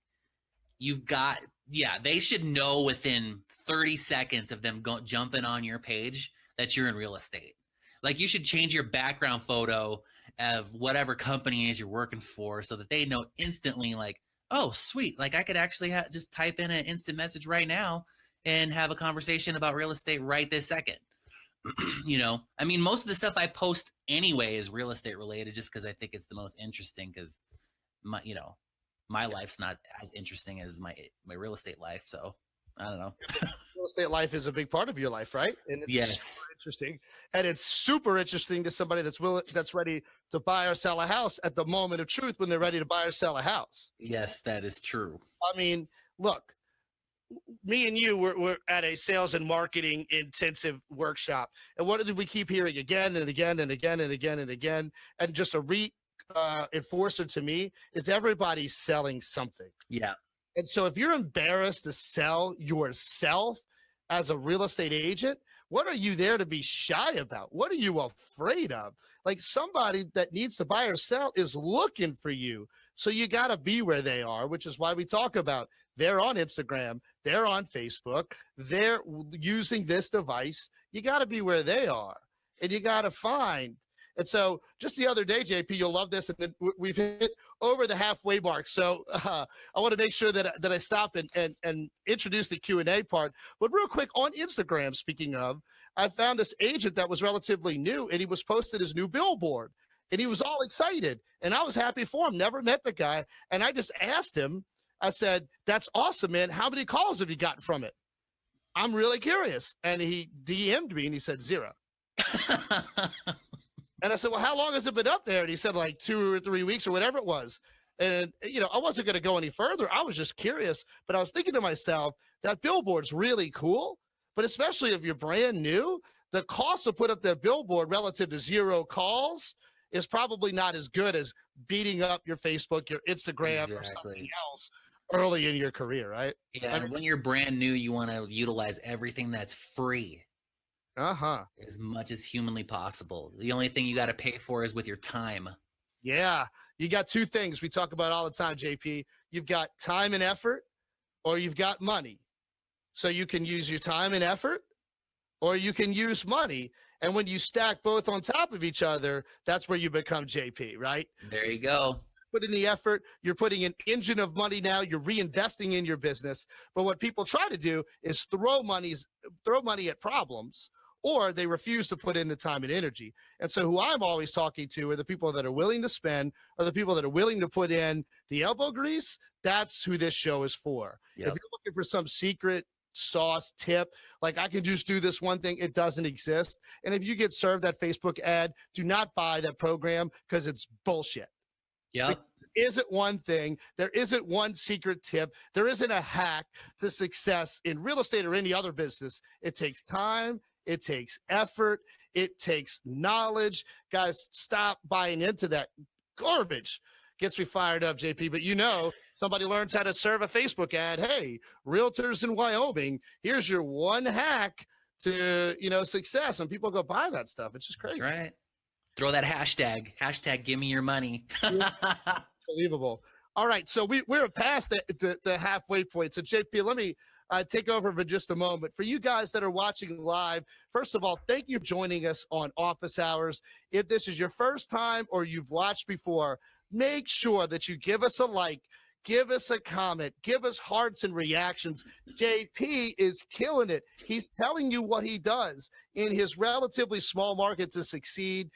you've got, yeah, they should know within 30 seconds of them jumping on your page that you're in real estate. Like you should change your background photo of whatever company it is you're working for so that they know instantly, like, oh, sweet. Like I could actually just type in an instant message right now and have a conversation about real estate right this second. I mean, most of the stuff I post anyway is real estate related just because I think it's the most interesting because my life's not as interesting as my real estate life. So I don't know. Real estate life is a big part of your life, right? And it's Yes. super interesting. And it's super interesting to somebody that's ready to buy or sell a house at the moment of truth when they're ready to buy or sell a house. Yes, that is true. I mean, look, me and you we're at a sales and marketing intensive workshop. And what did we keep hearing again and again and again and again and again? And just a enforcer to me is everybody's selling something. Yeah. And so if you're embarrassed to sell yourself as a real estate agent, what are you there to be shy about? What are you afraid of? Like somebody that needs to buy or sell is looking for you. So you got to be where they are, which is why we talk about they're on Instagram, they're on Facebook, they're using this device. You got to be where they are and you got to find. And so just the other day, JP, you'll love this. And then we've hit over the halfway mark. So I want to make sure that I stop and introduce the Q&A part. But real quick, on Instagram, speaking of, I found this agent that was relatively new, and he was posted his new billboard. And he was all excited. And I was happy for him. Never met the guy. And I just asked him, I said, that's awesome, man. How many calls have you gotten from it? I'm really curious. And he DM'd me, and he said 0. And I said, well, how long has it been up there? And he said like 2 or 3 weeks or whatever it was. And, I wasn't going to go any further. I was just curious. But I was thinking to myself, that billboard's really cool. But especially if you're brand new, the cost to put up that billboard relative to 0 calls is probably not as good as beating up your Facebook, your Instagram, or something else early in your career, right? Yeah, and when you're brand new, you want to utilize everything that's free. As much as humanly possible. The only thing you got to pay for is with your time. Yeah. You got 2 things we talk about all the time, JP. You've got time and effort, or you've got money. So you can use your time and effort, or you can use money. And when you stack both on top of each other, that's where you become JP, right? There you go. Put in the effort, you're putting an engine of money now, you're reinvesting in your business. But what people try to do is throw money at problems, or they refuse to put in the time and energy. And so who I'm always talking to are the people that are willing to spend, or the people that are willing to put in the elbow grease. That's who this show is for. Yep. If you're looking for some secret sauce tip, like I can just do this one thing, it doesn't exist. And if you get served that Facebook ad, do not buy that program because it's bullshit. Yep. There isn't one thing. There isn't one secret tip. There isn't a hack to success in real estate or any other business. It takes time. It takes effort. It takes knowledge. Guys, stop buying into that garbage. Gets me fired up, JP. But somebody learns how to serve a Facebook ad. Hey, realtors in Wyoming, here's your one hack to, success. And people go buy that stuff. It's just crazy. That's right. Throw that hashtag give me your money. Unbelievable. All right. So we're past the halfway point. So JP, let me take over for just a moment. For you guys that are watching live, first of all, thank you for joining us on Office Hours. If this is your first time or you've watched before, make sure that you give us a like, give us a comment, give us hearts and reactions. JP is killing it. He's telling you what he does in his relatively small market to succeed.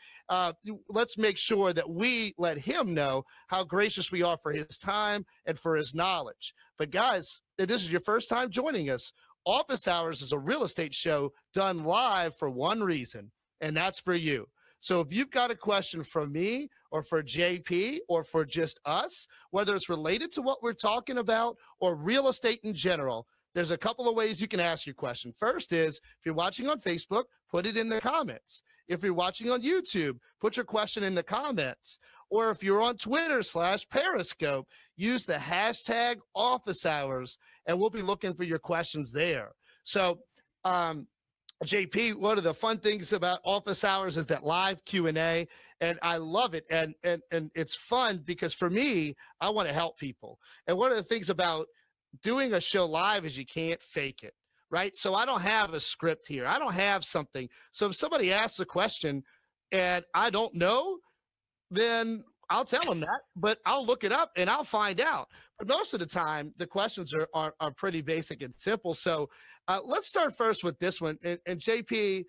Let's make sure that we let him know how gracious we are for his time and for his knowledge. But guys, if this is your first time joining us, Office Hours is a real estate show done live for one reason, and that's for you. So if you've got a question for me or for JP or for just us, whether it's related to what we're talking about or real estate in general, there's a couple of ways you can ask your question. First is, if you're watching on Facebook, put it in the comments. If you're watching on YouTube, put your question in the comments. Or if you're on Twitter/Periscope, use the hashtag office hours, and we'll be looking for your questions there. So, JP, one of the fun things about office hours is that live Q&A, and I love it. And it's fun because for me, I want to help people. And one of the things about doing a show live is you can't fake it, right? So I don't have a script here. I don't have something. So if somebody asks a question and I don't know, then I'll tell them that, but I'll look it up and I'll find out. But most of the time, the questions are pretty basic and simple. So let's start first with this one. And JP,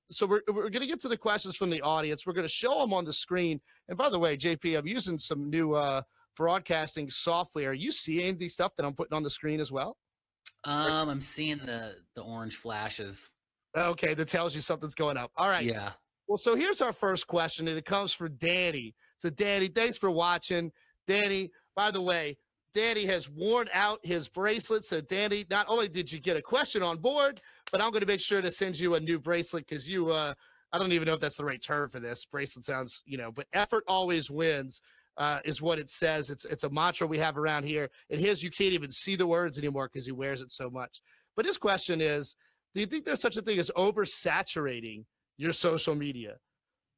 so we're going to get to the questions from the audience. We're going to show them on the screen. And by the way, JP, I'm using some new broadcasting software. Are you seeing the stuff that I'm putting on the screen as well? I'm seeing the orange flashes. Okay, that tells you something's going up. All right. Yeah. Well, so here's our first question, and it comes from Danny. So, Danny, thanks for watching. Danny, by the way, Danny has worn out his bracelet. So, Danny, not only did you get a question on board, but I'm going to make sure to send you a new bracelet because you, I don't even know if that's the right term for this. Bracelet sounds, but effort always wins is what it says. It's a mantra we have around here. And his, you can't even see the words anymore because he wears it so much. But his question is, do you think there's such a thing as oversaturating your social media?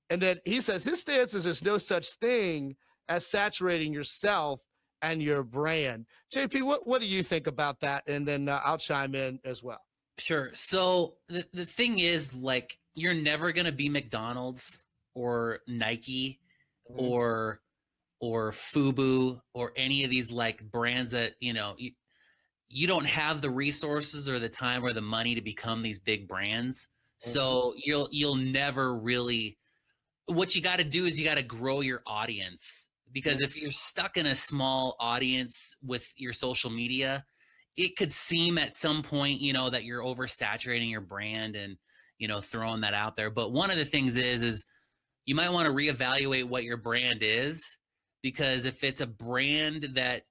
And then he says his stance is there's no such thing as saturating yourself and your brand. JP, what do you think about that? And then I'll chime in as well. Sure. So the thing is, like, you're never going to be McDonald's or Nike or FUBU or any of these like brands that, you don't have the resources or the time or the money to become these big brands. So you'll never really, what you got to do is you got to grow your audience, because if you're stuck in a small audience with your social media, it could seem at some point, that you're oversaturating your brand and, throwing that out there. But one of the things is you might want to reevaluate what your brand is, because if it's a brand that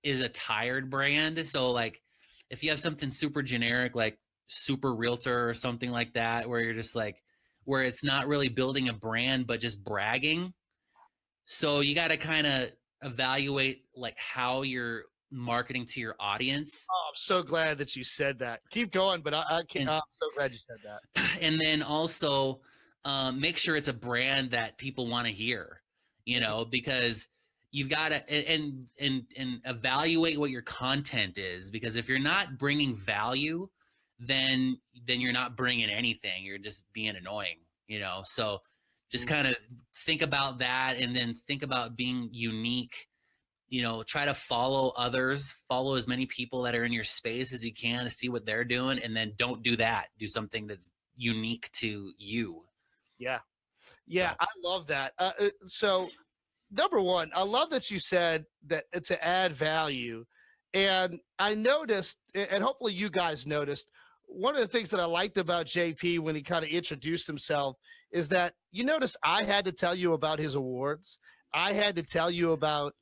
is a tired brand, so like if you have something super generic like Super Realtor or something like that, where you're just like, where it's not really building a brand but just bragging, so you got to kind of evaluate like how you're marketing to your audience. Oh, I'm so glad that you said that. Keep going, but I'm so glad you said that. And then also make sure it's a brand that people want to hear, because you've got to and evaluate what your content is, because if you're not bringing value, then you're not bringing anything. You're just being annoying, so just kind of think about that, and then think about being unique. Try to follow others, follow as many people that are in your space as you can to see what they're doing, and then don't do that. Do something that's unique to you. Yeah. I love that. So number one, I love that you said that to add value. And I noticed, and hopefully you guys noticed, one of the things that I liked about JP when he kind of introduced himself is that you notice I had to tell you about his awards. I had to tell you about,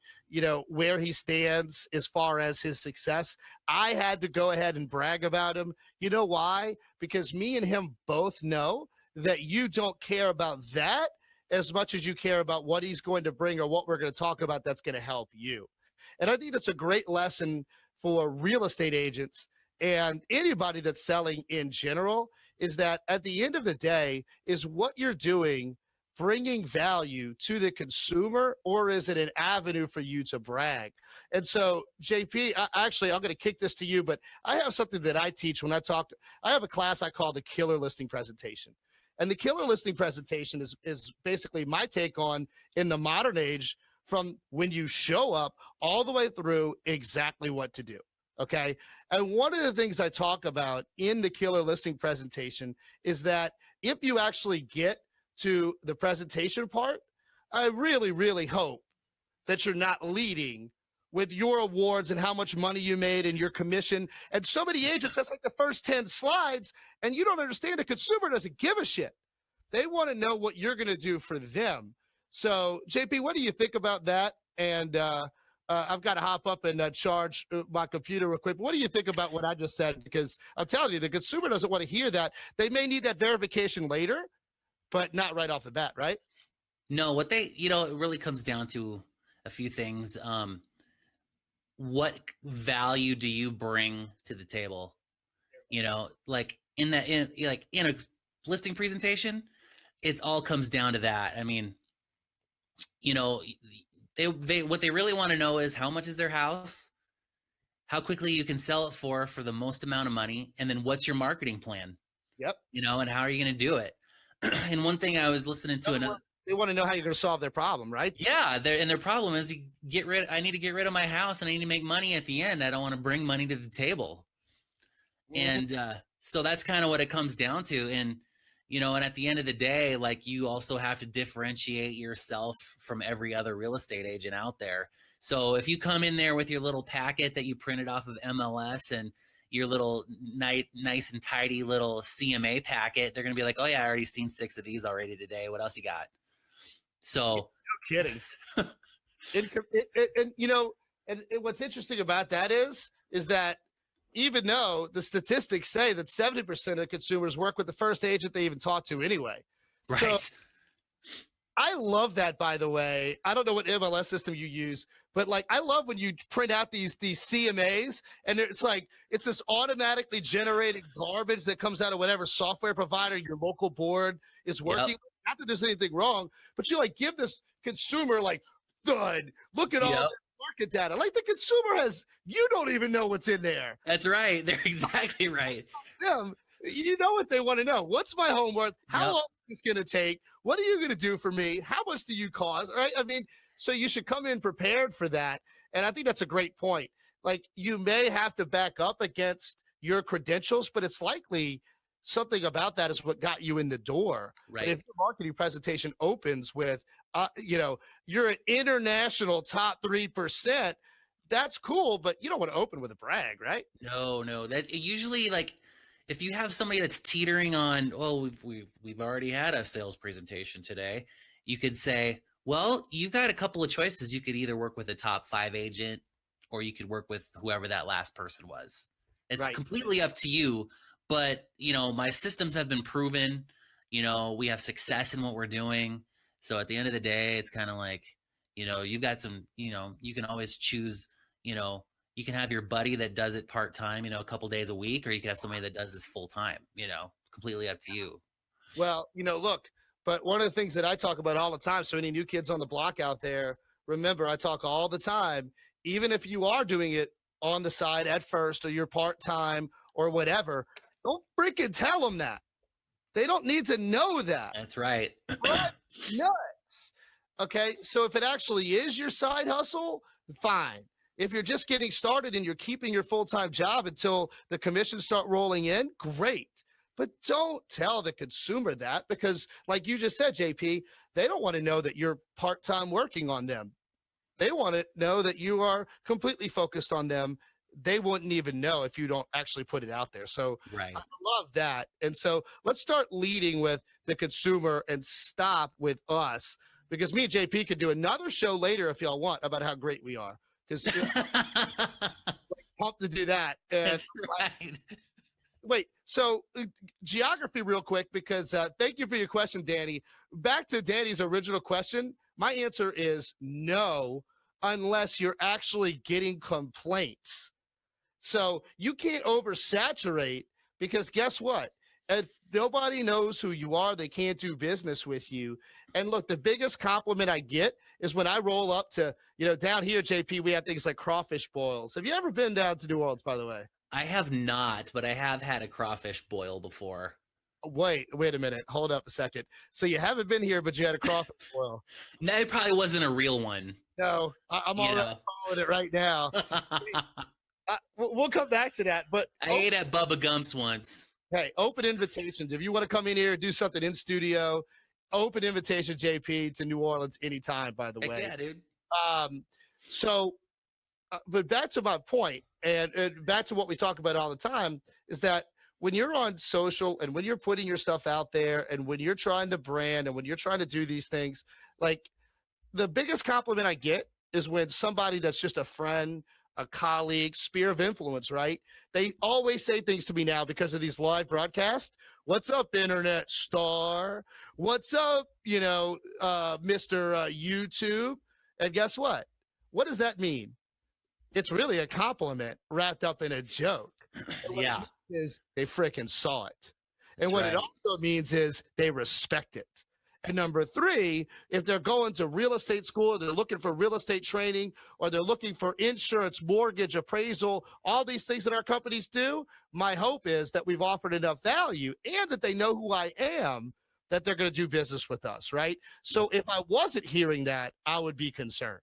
where he stands as far as his success. I had to go ahead and brag about him. You know why? Because me and him both know that you don't care about that as much as you care about what he's going to bring or what we're going to talk about that's going to help you. And I think that's a great lesson for real estate agents and anybody that's selling in general, is that at the end of the day, is what you're doing bringing value to the consumer, or is it an avenue for you to brag? And so, JP, I'm going to kick this to you, but I have something that I teach when I talk. I have a class I call the killer listing presentation. And the killer listing presentation is basically my take on, in the modern age, from when you show up all the way through exactly what to do. Okay. And one of the things I talk about in the killer listing presentation is that if you actually get to the presentation part, I really, really hope that you're not leading with your awards and how much money you made and your commission. And so many agents, that's like the first 10 slides. And you don't understand, the consumer doesn't give a shit. They want to know what you're going to do for them. So, JP, what do you think about that? And I've got to hop up and charge my computer real quick. What do you think about what I just said? Because I'm telling you, the consumer doesn't want to hear that. They may need that verification later, but not right off the bat, right? No, what they, it really comes down to a few things. What value do you bring to the table? Like in a listing presentation, it all comes down to that. I mean, they what they really want to know is how much is their house, how quickly you can sell it for the most amount of money, and then what's your marketing plan? Yep. And how are you going to do it? And one thing I was listening to, they want to know how you're going to solve their problem, right? Yeah, their problem is I need to get rid of my house and I need to make money at the end. I don't want to bring money to the table. Mm-hmm. And so that's kind of what it comes down to. And and at the end of the day, like, you also have to differentiate yourself from every other real estate agent out there. So if you come in there with your little packet that you printed off of MLS and your little nice and tidy little CMA packet, they're going to be like, oh yeah, I already seen 6 of these already today. What else you got? So no kidding. And what's interesting about that is that even though the statistics say that 70% of consumers work with the first agent they even talk to anyway. Right. So, I love that, by the way. I don't know what MLS system you use, but like, I love when you print out these CMAs and it's this automatically generated garbage that comes out of whatever software provider your local board is working. Yep. Not that there's anything wrong, but you like give this consumer like, thud, look at all this market data. Like, the consumer you don't even know what's in there. That's right. They're exactly right. Them, you know what they want to know. What's my home worth? How long is this going to take? What are you going to do for me? How much do you cost? Right? I mean, so you should come in prepared for that. And I think that's a great point. Like, you may have to back up against your credentials, but it's likely something about that is what got you in the door. Right. And if your marketing presentation opens with, you're an international top 3%, that's cool, but you don't want to open with a brag, right? No. That usually, like, if you have somebody that's teetering on, oh, we've already had a sales presentation today, you could say, well, you've got a couple of choices. You could either work with a top 5 agent, or you could work with whoever that last person was. It's completely up to you. But, my systems have been proven, we have success in what we're doing. So at the end of the day, it's kind of like, you've got some, you can always choose, you can have your buddy that does it part-time, a couple days a week, or you can have somebody that does this full-time, completely up to you. Well, look, but one of the things that I talk about all the time, so any new kids on the block out there, remember, I talk all the time, even if you are doing it on the side at first, or you're part-time or whatever, don't freaking tell them that. They don't need to know that. That's right. Nuts. Okay, so if it actually is your side hustle, fine. If you're just getting started and you're keeping your full-time job until the commissions start rolling in, great. But don't tell the consumer that, because like you just said, JP, they don't want to know that you're part-time working on them. They want to know that you are completely focused on them. They wouldn't even know if you don't actually put it out there. So right. I love that. And so let's start leading with the consumer and stop with us, because me and JP could do another show later if y'all want about how great we are. Because pumped to do that. And that's right. Wait, so geography real quick, because thank you for your question, Danny. Back to Danny's original question, my answer is no, unless you're actually getting complaints. So you can't oversaturate, because guess what? If nobody knows who you are, they can't do business with you. And look, the biggest compliment I get is when I roll up to, down here, JP, we have things like crawfish boils. Have you ever been down to New Orleans, by the way? I have not, but I have had a crawfish boil before. wait a minute. Hold up a second. So you haven't been here, but you had a crawfish boil. No, it probably wasn't a real one. No, I'm You already know. following it right now. We'll come back to that. But I ate at Bubba Gump's once. hey, open invitations. If you want to come in here, do something in studio, open invitation, JP, to New Orleans anytime, by the Heck way. yeah, dude. So, but back to my point, and back to what we talk about all the time, is that when you're on social and when you're putting your stuff out there and when you're trying to brand and when you're trying to do these things, like the biggest compliment I get is when somebody that's just a friend, a colleague, sphere of influence, right? They always say things to me now because of these live broadcasts. What's up, internet star? What's up, Mr. YouTube? And guess what? What does that mean? It's really a compliment wrapped up in a joke. Yeah. Is they freaking saw it. And That's what right. it also means is they respect it. And number three, if they're going to real estate school, they're looking for real estate training, or they're looking for insurance, mortgage, appraisal, all these things that our companies do, my hope is that we've offered enough value and that they know who I am, that they're going to do business with us, right? So if I wasn't hearing that, I would be concerned.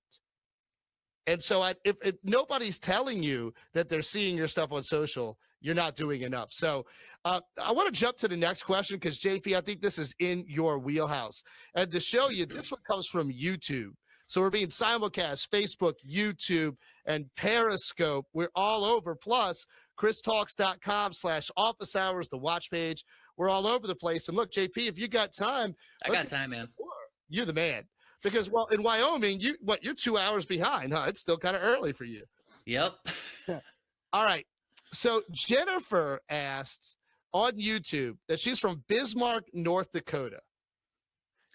And so if nobody's telling you that they're seeing your stuff on social, you're not doing enough. So I want to jump to the next question because, JP, I think this is in your wheelhouse. And to show you, this one comes from YouTube. So we're being simulcast, Facebook, YouTube, and Periscope. We're all over. Plus, christalks.com/office hours, the watch page. We're all over the place. And look, JP, if you got time. I got time, man. You're the man. Because, well, in Wyoming, you're 2 hours behind, huh? It's still kind of early for you. Yep. All right. So Jennifer asks on YouTube that she's from Bismarck, North Dakota.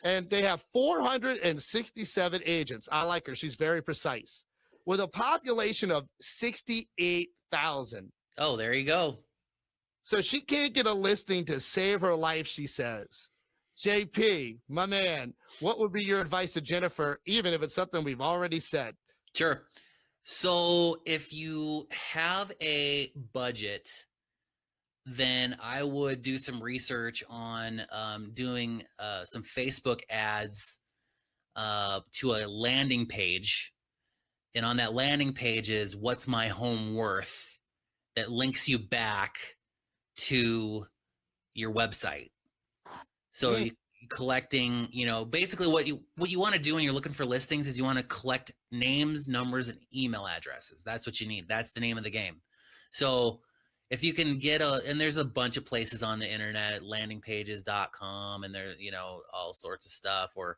And they have 467 agents. I like her. She's very precise. With a population of 68,000. Oh, there you go. So she can't get a listing to save her life, she says. JP, my man, what would be your advice to Jennifer, even if it's something we've already said? Sure. So if you have a budget, then I would do some research on doing some Facebook ads to a landing page. And on that landing page is what's my home worth, that links you back to your website. So you collecting, basically what you want to do when you're looking for listings is you want to collect names, numbers, and email addresses. That's what you need. That's the name of the game. So if you can get and there's a bunch of places on the internet, landingpages.com, and there, all sorts of stuff, or,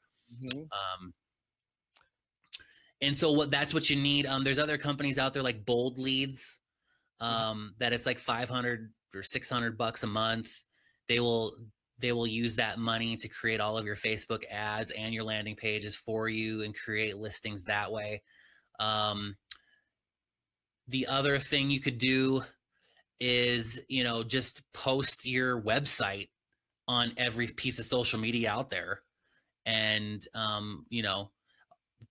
and so that's what you need. There's other companies out there like Bold Leads, that it's like $500 or $600 a month. They will use that money to create all of your Facebook ads and your landing pages for you and create listings that way. The other thing you could do is, just post your website on every piece of social media out there, and,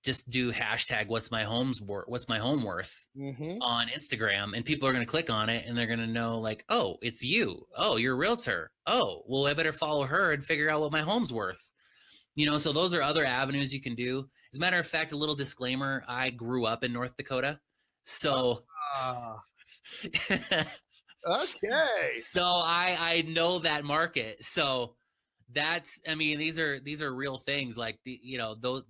just do hashtag what's my home worth on Instagram, and people are going to click on it and they're going to know, like, oh, it's you. Oh, you're a realtor. Oh, well, I better follow her and figure out what my home's worth. So those are other avenues you can do. As a matter of fact, a little disclaimer, I grew up in North Dakota. So okay. So I know that market. So these are real things, like those.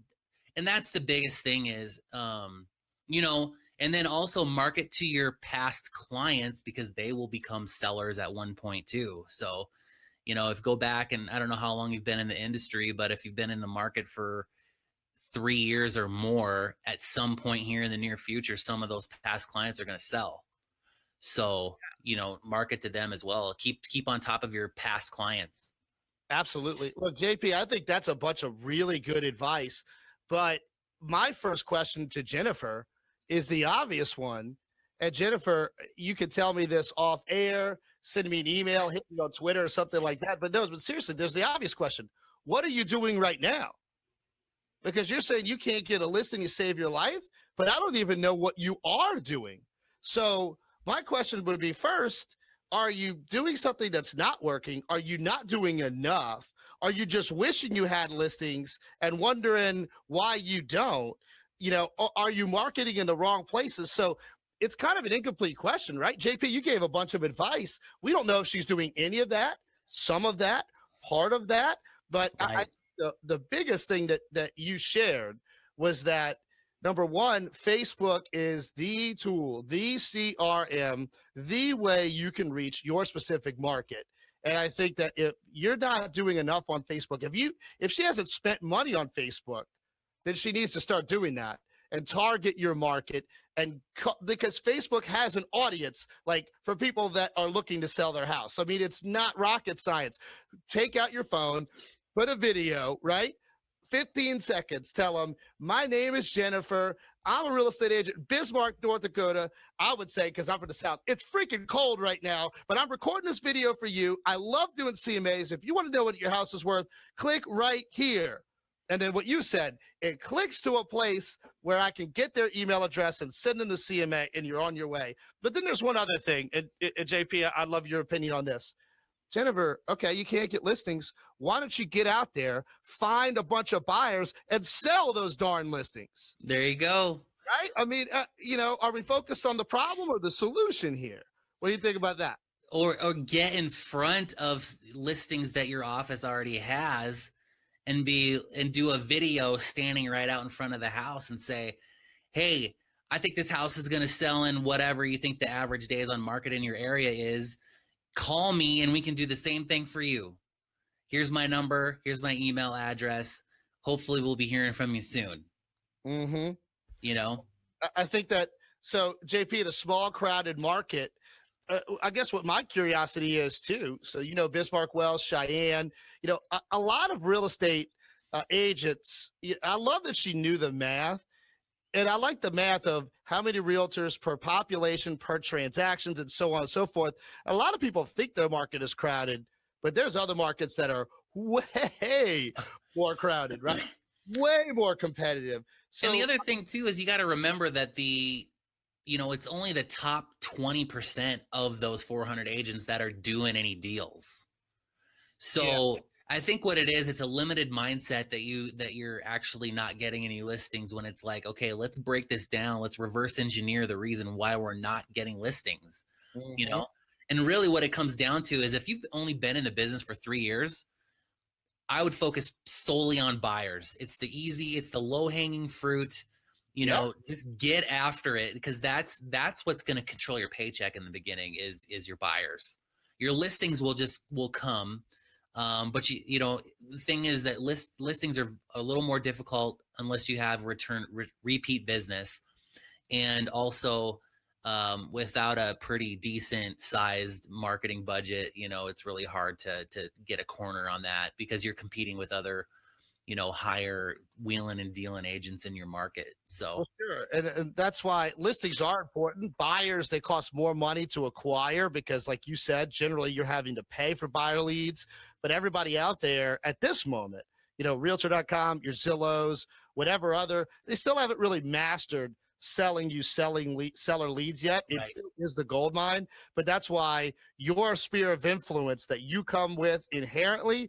And that's the biggest thing is, and then also market to your past clients, because they will become sellers at one point too. So, if you go back, and I don't know how long you've been in the industry, but if you've been in the market for 3 years or more, at some point here in the near future, some of those past clients are going to sell. So, market to them as well. Keep on top of your past clients. Absolutely. Look, JP, I think that's a bunch of really good advice. But my first question to Jennifer is the obvious one. And Jennifer, you could tell me this off air, send me an email, hit me on Twitter or something like that. But seriously, there's the obvious question. What are you doing right now? Because you're saying you can't get a listing to save your life, but I don't even know what you are doing. So my question would be, first, are you doing something that's not working? Are you not doing enough? Are you just wishing you had listings and wondering why you don't? Are you marketing in the wrong places? So it's kind of an incomplete question, right? JP, you gave a bunch of advice. We don't know if she's doing any of that, some of that, part of that. But Right. the biggest thing that you shared was that number one, Facebook is the tool, the CRM, the way you can reach your specific market. And I think that if you're not doing enough on Facebook, if she hasn't spent money on Facebook, then she needs to start doing that and target your market because Facebook has an audience like for people that are looking to sell their house. I mean, it's not rocket science. Take out your phone, put a video, right? 15 seconds. Tell them, my name is Jennifer. I'm a real estate agent, Bismarck, North Dakota. I would say, because I'm from the South, it's freaking cold right now, but I'm recording this video for you. I love doing CMAs. If you want to know what your house is worth, click right here. And then what you said, it clicks to a place where I can get their email address and send them the CMA, and you're on your way. But then there's one other thing, and JP, I'd love your opinion on this. Jennifer, okay, you can't get listings. Why don't you get out there, find a bunch of buyers, and sell those darn listings? There you go. Right? I mean, are we focused on the problem or the solution here? What do you think about that? Or get in front of listings that your office already has and do a video standing right out in front of the house and say, hey, I think this house is going to sell in whatever you think the average days on market in your area is. Call me and we can do the same thing for you. Here's my number. Here's my email address. Hopefully we'll be hearing from you soon. Mm-hmm. I think that, so JP, in a small crowded market, I guess what my curiosity is too. So, Bismarck Wells, Cheyenne, a lot of real estate agents, I love that she knew the math. And I like the math of how many realtors per population, per transactions, and so on and so forth. A lot of people think their market is crowded, but there's other markets that are way more crowded, right? Way more competitive. So, and the other thing too is you got to remember that it's only the top 20% of those 400 agents that are doing any deals. So yeah. I think what it is, it's a limited mindset that you're actually not getting any listings when it's like, okay, let's break this down. Let's reverse engineer the reason why we're not getting listings, And really what it comes down to is if you've only been in the business for 3 years, I would focus solely on buyers. It's the low hanging fruit, just get after it because that's what's going to control your paycheck in the beginning is your buyers. Your listings will come. But the thing is that listings are a little more difficult unless you have repeat business, and also without a pretty decent sized marketing budget, it's really hard to get a corner on that because you're competing with other, higher wheeling and dealing agents in your market. So well, sure. And that's why listings are important. Buyers, they cost more money to acquire because like you said, generally you're having to pay for buyer leads. But everybody out there at this moment, Realtor.com, your Zillows, whatever other, they still haven't really mastered seller leads yet. It still is the gold mine. But that's why your sphere of influence that you come with inherently,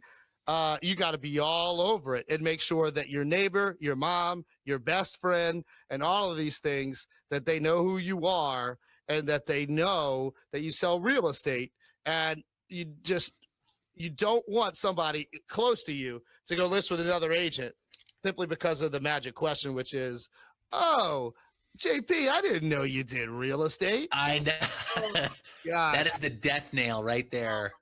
you got to be all over it and make sure that your neighbor, your mom, your best friend, and all of these things, that they know who you are and that they know that you sell real estate. And you don't want somebody close to you to go list with another agent simply because of the magic question, which is, oh, JP, I didn't know you did real estate. I know. Oh, that is the death nail right there.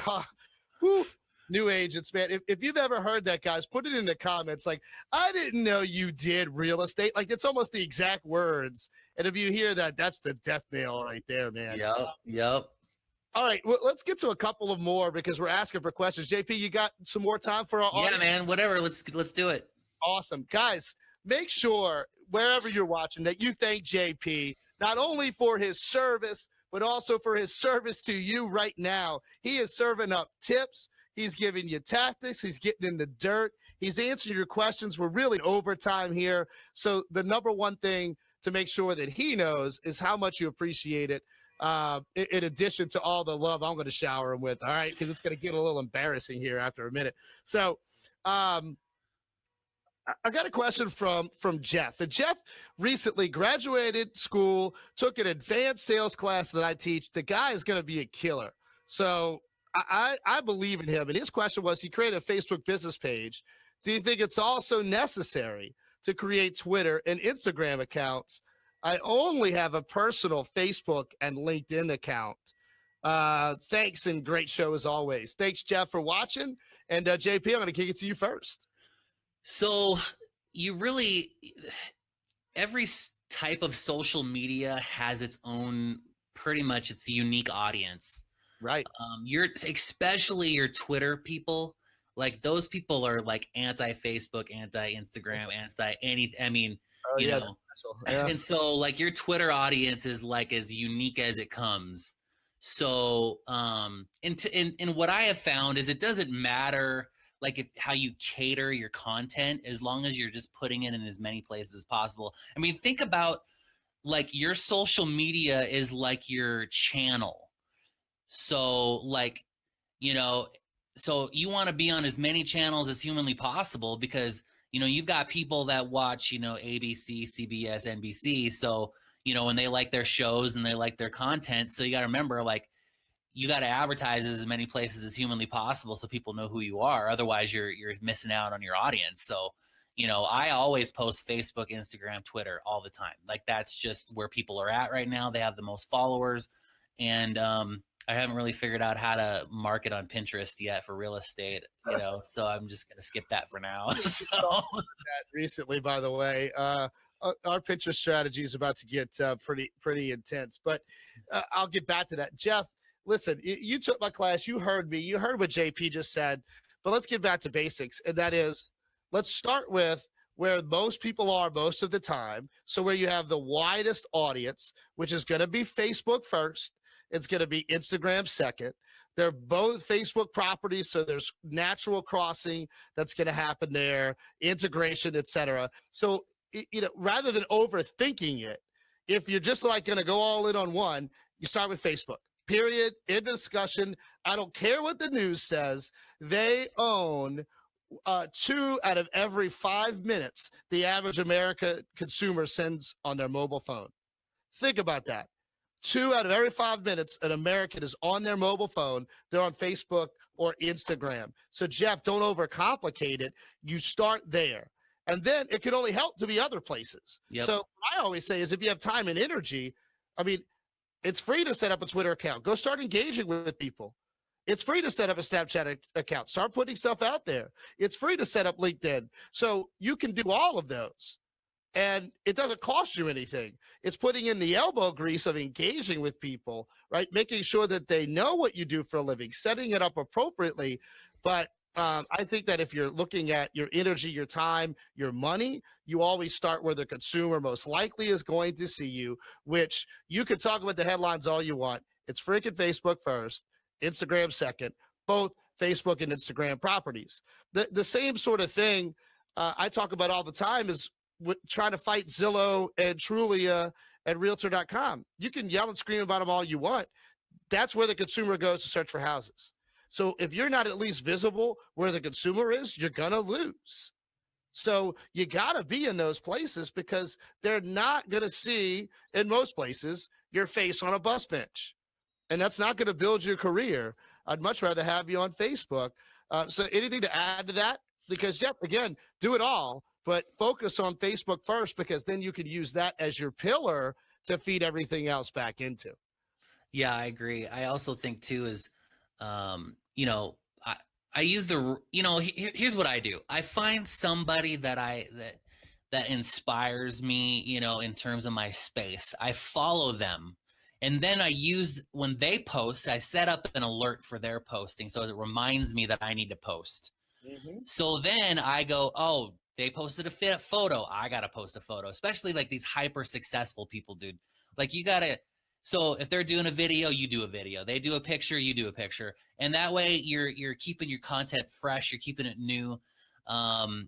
Oh, new agents, man. If you've ever heard that, guys, put it in the comments. Like, I didn't know you did real estate. Like, it's almost the exact words. And if you hear that, that's the death nail right there, man. Yep. All right, well, let's get to a couple of more because we're asking for questions. JP, you got some more time for our audience? Yeah, man, whatever. Let's do it. Awesome. Guys, make sure wherever you're watching that you thank JP, not only for his service, but also for his service to you right now. He is serving up tips. He's giving you tactics. He's getting in the dirt. He's answering your questions. We're really overtime here. So the number one thing to make sure that he knows is how much you appreciate it. in addition to all the love I'm going to shower him with. All right, because it's going to get a little embarrassing here after a minute. So. I got a question from Jeff. And Jeff recently graduated school, took an advanced sales class that I teach. The guy is going to be a killer. So I believe in him. And his question was, he created a Facebook business page. Do you think it's also necessary to create Twitter and Instagram accounts? I only have a personal Facebook and LinkedIn account. Thanks, and great show as always. Thanks, Jeff, for watching. And JP, I'm going to kick it to you first. So you really, every type of social media has its own, pretty much its unique audience. Right. Especially your Twitter people, like those people are like anti-Facebook, anti-Instagram, you know. Yeah. And so like your Twitter audience is like as unique as it comes. So and what I have found is it doesn't matter like how you cater your content, as long as you're just putting it in as many places as possible. I mean, think about like your social media is like your channel. So like, you know, so you want to be on as many channels as humanly possible, because, you know, you've got people that watch, you know, ABC, CBS, NBC. So, you know, when they like their shows and they like their content, so you got to remember, like, you got to advertise as many places as humanly possible so people know who you are. Otherwise, you're missing out on your audience. So, you know, I always post Facebook, Instagram, Twitter all the time. Like, that's just where people are at right now. They have the most followers. And I haven't really figured out how to market on Pinterest yet for real estate, you know, so I'm just going to skip that for now. So that recently, by the way, our Pinterest strategy is about to get pretty intense, but I'll get back to that. Jeff, listen, you took my class. You heard me. You heard what JP just said. But let's get back to basics. And that is, let's start with where most people are most of the time. So where you have the widest audience, which is going to be Facebook first. It's going to be Instagram second. They're both Facebook properties, so there's natural crossing that's going to happen there, integration, etc. So, you know, rather than overthinking it, if you're just like going to go all in on one, you start with Facebook. Period. End of discussion. I don't care what the news says. They own 2 out of every 5 minutes the average American consumer sends on their mobile phone. Think about that. 2 out of every 5 minutes an American is on their mobile phone. They're on Facebook or Instagram. So, Jeff, don't overcomplicate it. You start there. And then it can only help to be other places. Yep. So what I always say is, if you have time and energy, I mean, it's free to set up a Twitter account. Go start engaging with people. It's free to set up a Snapchat account. Start putting stuff out there. It's free to set up LinkedIn. So you can do all of those. And it doesn't cost you anything. It's putting in the elbow grease of engaging with people, right? Making sure that they know what you do for a living, setting it up appropriately. But I think that if you're looking at your energy, your time, your money, you always start where the consumer most likely is going to see you, which you can talk about the headlines all you want. It's freaking Facebook first, Instagram second, both Facebook and Instagram properties. The same sort of thing I talk about all the time is trying to fight Zillow and Trulia and Realtor.com. You can yell and scream about them all you want. That's where the consumer goes to search for houses. So if you're not at least visible where the consumer is, you're going to lose. So you got to be in those places, because they're not going to see, in most places, your face on a bus bench. And that's not going to build your career. I'd much rather have you on Facebook. So anything to add to that? Because, Jeff, again, do it all, but focus on Facebook first, because then you can use that as your pillar to feed everything else back into. Yeah, I agree. I also think too is, you know, I use here's what I do. I find somebody that inspires me, you know, in terms of my space. I follow them. And then when they post, I set up an alert for their posting, so it reminds me that I need to post. Mm-hmm. So then I go, oh, they posted a photo. I got to post a photo, especially like these hyper successful people, dude. Like so if they're doing a video, you do a video. They do a picture, you do a picture. And that way you're keeping your content fresh, you're keeping it new. And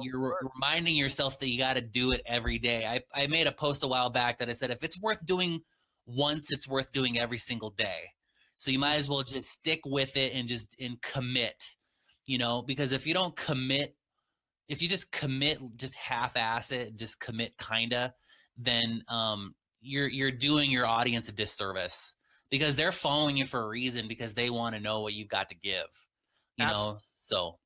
you're reminding yourself that you got to do it every day. I made a post a while back that I said, if it's worth doing once, it's worth doing every single day. So you might as well just stick with it and commit, because if you don't commit, if you just commit, just half-ass it, just commit kinda, then you're doing your audience a disservice, because they're following you for a reason, because they want to know what you've got to give, Absolutely. So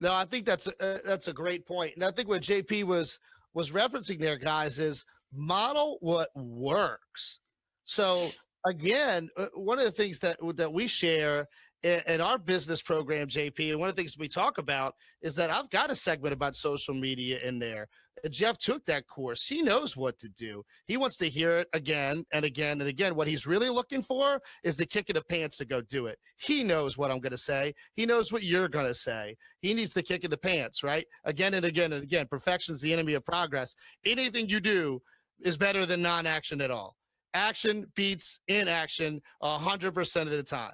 No, I think that's a great point, and I think what JP was referencing there, guys, is model what works. So again, one of the things that we share in our business program, JP, and one of the things we talk about is that I've got a segment about social media in there. Jeff took that course. He knows what to do. He wants to hear it again and again and again. What he's really looking for is the kick in the pants to go do it. He knows what I'm going to say. He knows what you're going to say. He needs the kick in the pants, right? Again and again and again. Perfection is the enemy of progress. Anything you do is better than non-action at all. Action beats inaction 100% of the time.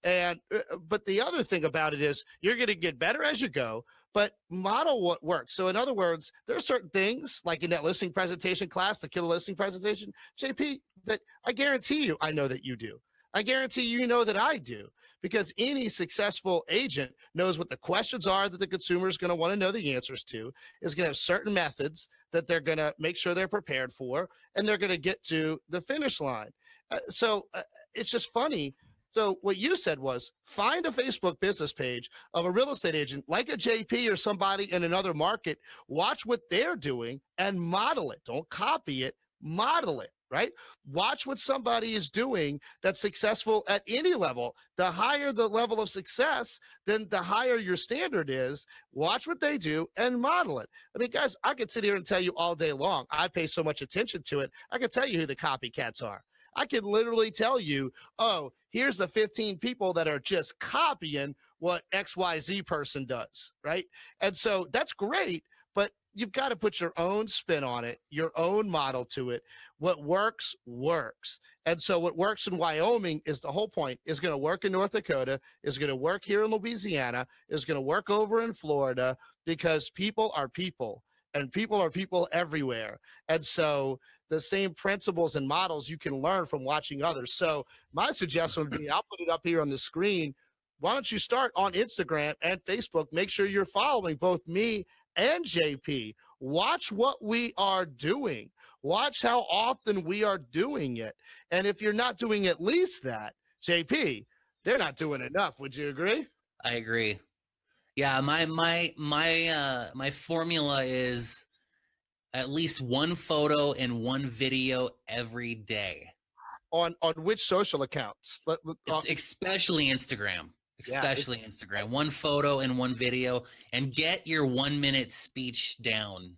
And but the other thing about it is you're going to get better as you go, but model what works. So in other words, there are certain things like in that listing presentation class, the killer listing presentation, JP, that I guarantee you I know that you do. I guarantee you know that I do, because any successful agent knows what the questions are that the consumer is going to want to know the answers to, is going to have certain methods that they're going to make sure they're prepared for, and they're going to get to the finish line. So it's just funny. So what you said was find a Facebook business page of a real estate agent like a JP or somebody in another market, watch what they're doing and model it. Don't copy it, model it, right? Watch what somebody is doing that's successful at any level. The higher the level of success, then the higher your standard is. Watch what they do and model it. I mean, guys, I could sit here and tell you all day long. I pay so much attention to it. I can tell you who the copycats are. I can literally tell you, oh, here's the 15 people that are just copying what XYZ person does, right? And so that's great, but you've got to put your own spin on it, your own model to it. What works, works. And so what works in Wyoming is the whole point, is going to work in North Dakota, is going to work here in Louisiana, is going to work over in Florida, because people are people. And people are people everywhere. And so the same principles and models you can learn from watching others. So my suggestion would be, I'll put it up here on the screen. Why don't you start on Instagram and Facebook? Make sure you're following both me and JP. Watch what we are doing. Watch how often we are doing it. And if you're not doing at least that, JP, they're not doing enough. Would you agree? I agree. Yeah, my formula is at least one photo and one video every day. On which social accounts? Especially Instagram. Especially Yeah, Instagram. One photo and one video, and get your 1 minute speech down.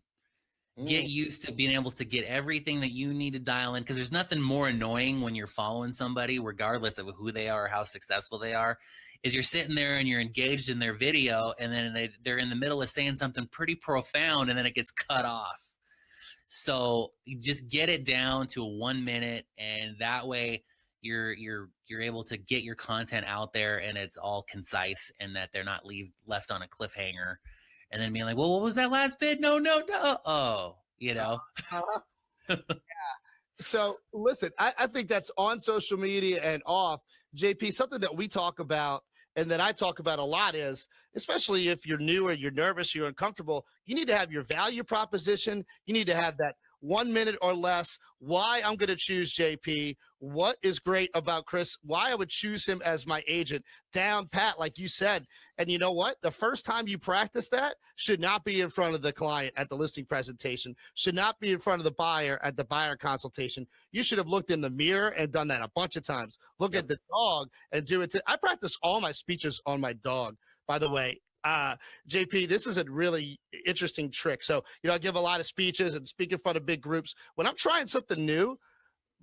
Get used to being able to get everything that you need to dial in, because there's nothing more annoying when you're following somebody, regardless of who they are or how successful they are, is you're sitting there and you're engaged in their video, and then they're in the middle of saying something pretty profound, and then it gets cut off. So you just get it down to 1 minute, and that way you're able to get your content out there, and it's all concise, and that they're not left on a cliffhanger, and then being like, well, what was that last bit? No. Oh, yeah. So listen, I think that's on social media and off. JP, something that we talk about and that I talk about a lot is, especially if you're new or you're nervous, you're uncomfortable, you need to have your value proposition. You need to have that 1 minute or less, why I'm going to choose JP, what is great about Chris, why I would choose him as my agent, down pat, like you said. And you know what? The first time you practice that should not be in front of the client at the listing presentation, should not be in front of the buyer at the buyer consultation. You should have looked in the mirror and done that a bunch of times. Look at the dog and do it. I practice all my speeches on my dog, by the way. JP, this is a really interesting trick. So, I give a lot of speeches and speak in front of big groups. When I'm trying something new,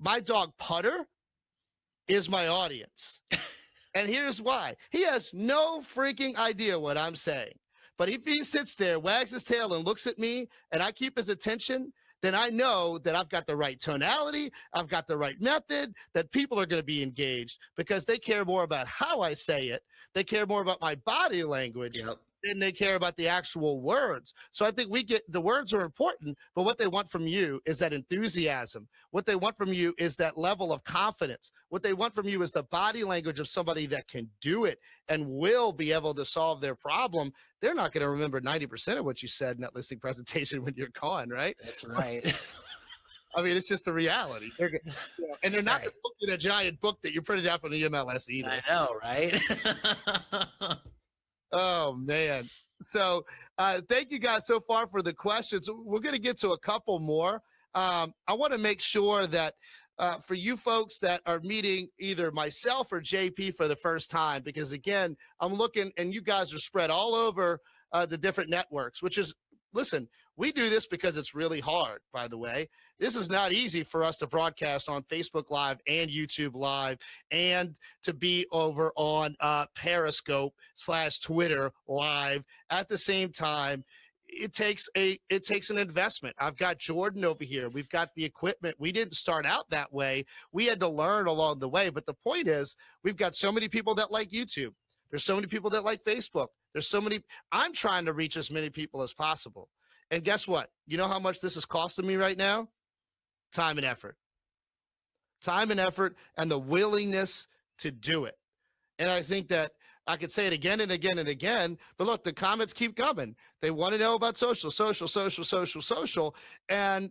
my dog Putter is my audience. And here's why. He has no freaking idea what I'm saying. But if he sits there, wags his tail, and looks at me, and I keep his attention, then I know that I've got the right tonality, I've got the right method, that people are going to be engaged, because they care more about how I say it. They care more about my body language than they care about the actual words. So I think the words are important, but what they want from you is that enthusiasm. What they want from you is that level of confidence. What they want from you is the body language of somebody that can do it and will be able to solve their problem. They're not going to remember 90% of what you said in that listing presentation when you're gone, right? That's right. I mean, it's just the reality. And they're That's not right. looking at a giant book that you printed out from the MLS either. I know, right? Oh man. So thank you guys so far for the questions. We're going to get to a couple more. I want to make sure that for you folks that are meeting either myself or JP for the first time, because again, I'm looking and you guys are spread all over the different networks, which is, listen, we do this because it's really hard, by the way. This is not easy for us to broadcast on Facebook Live and YouTube Live and to be over on Periscope / Twitter Live at the same time. It takes an investment. I've got Jordan over here. We've got the equipment. We didn't start out that way. We had to learn along the way. But the point is, we've got so many people that like YouTube. There's so many people that like Facebook. I'm trying to reach as many people as possible. And guess what? You know how much this is costing me right now? Time and effort. Time and effort and the willingness to do it. And I think that I could say it again and again and again, but look, the comments keep coming. They want to know about social. And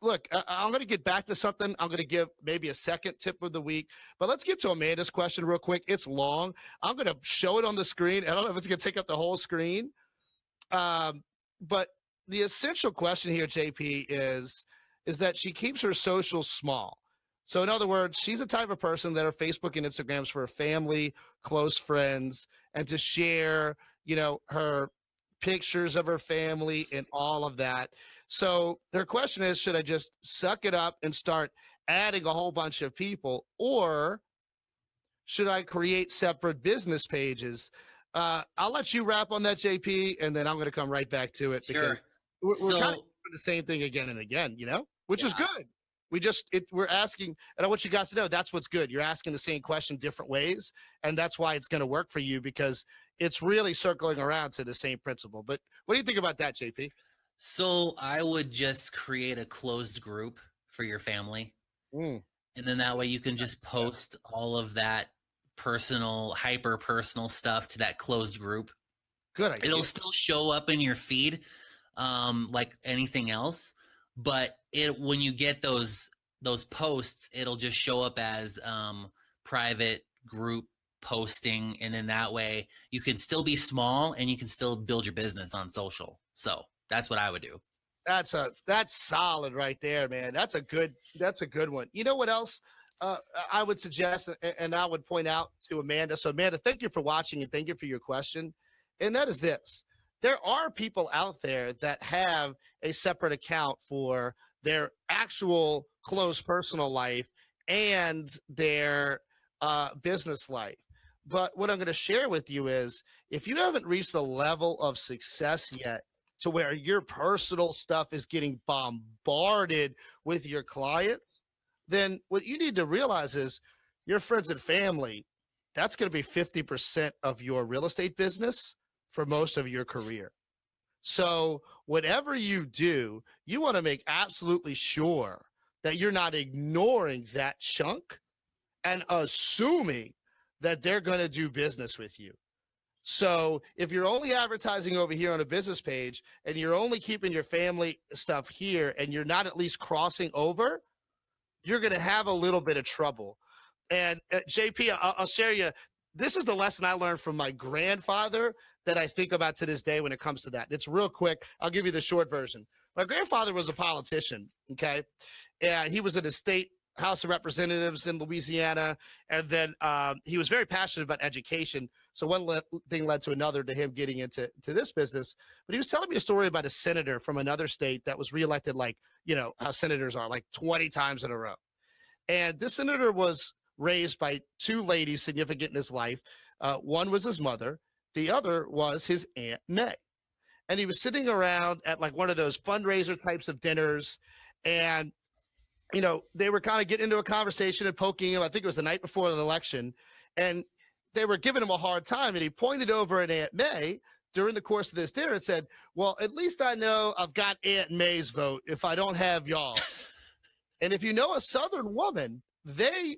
look, I'm going to get back to something. I'm going to give maybe a second tip of the week, but let's get to Amanda's question real quick. It's long. I'm going to show it on the screen. I don't know if it's going to take up the whole screen. But the essential question here, JP, is that she keeps her socials small. So in other words, she's the type of person that her Facebook and Instagrams for her family, close friends, and to share, her pictures of her family and all of that. So their question is, should I just suck it up and start adding a whole bunch of people, or should I create separate business pages? I'll let you wrap on that, JP, and then I'm going to come right back to it. Sure. Because we're kind of doing the same thing again and again, which is good. We're asking, and I want you guys to know that's what's good. You're asking the same question different ways, and that's why it's going to work for you, because it's really circling around to the same principle. But what do you think about that, JP? So I would just create a closed group for your family. And then that way you can just post all of that hyper personal stuff to that closed group. Good idea. It'll still show up in your feed like anything else. But when you get those posts, it'll just show up as private group posting, and then that way you can still be small and you can still build your business on social. So that's what I would do. That's solid right there, man. That's a good one. You know what else I would suggest, and I would point out to Amanda. So Amanda, thank you for watching and thank you for your question. And that is this. There are people out there that have a separate account for their actual close personal life and their business life. But what I'm going to share with you is, if you haven't reached the level of success yet to where your personal stuff is getting bombarded with your clients, then what you need to realize is your friends and family, that's going to be 50% of your real estate business for most of your career. So whatever you do, you want to make absolutely sure that you're not ignoring that chunk and assuming that they're going to do business with you. So if you're only advertising over here on a business page and you're only keeping your family stuff here and you're not at least crossing over, you're going to have a little bit of trouble. And JP, I'll share you. This is the lesson I learned from my grandfather that I think about to this day when it comes to that. It's real quick. I'll give you the short version. My grandfather was a politician, okay? And he was in the state House of Representatives in Louisiana, and then he was very passionate about education. So one thing led to another to him getting into this business. But he was telling me a story about a senator from another state that was reelected, like, how senators are, like 20 times in a row. And this senator was raised by two ladies significant in his life. One was his mother. The other was his Aunt May. And he was sitting around at like one of those fundraiser types of dinners. And, they were kind of getting into a conversation and poking him. I think it was the night before the election. And they were giving him a hard time. And he pointed over at Aunt May during the course of this dinner and said, well, at least I know I've got Aunt May's vote if I don't have y'all's. And if you know a Southern woman, they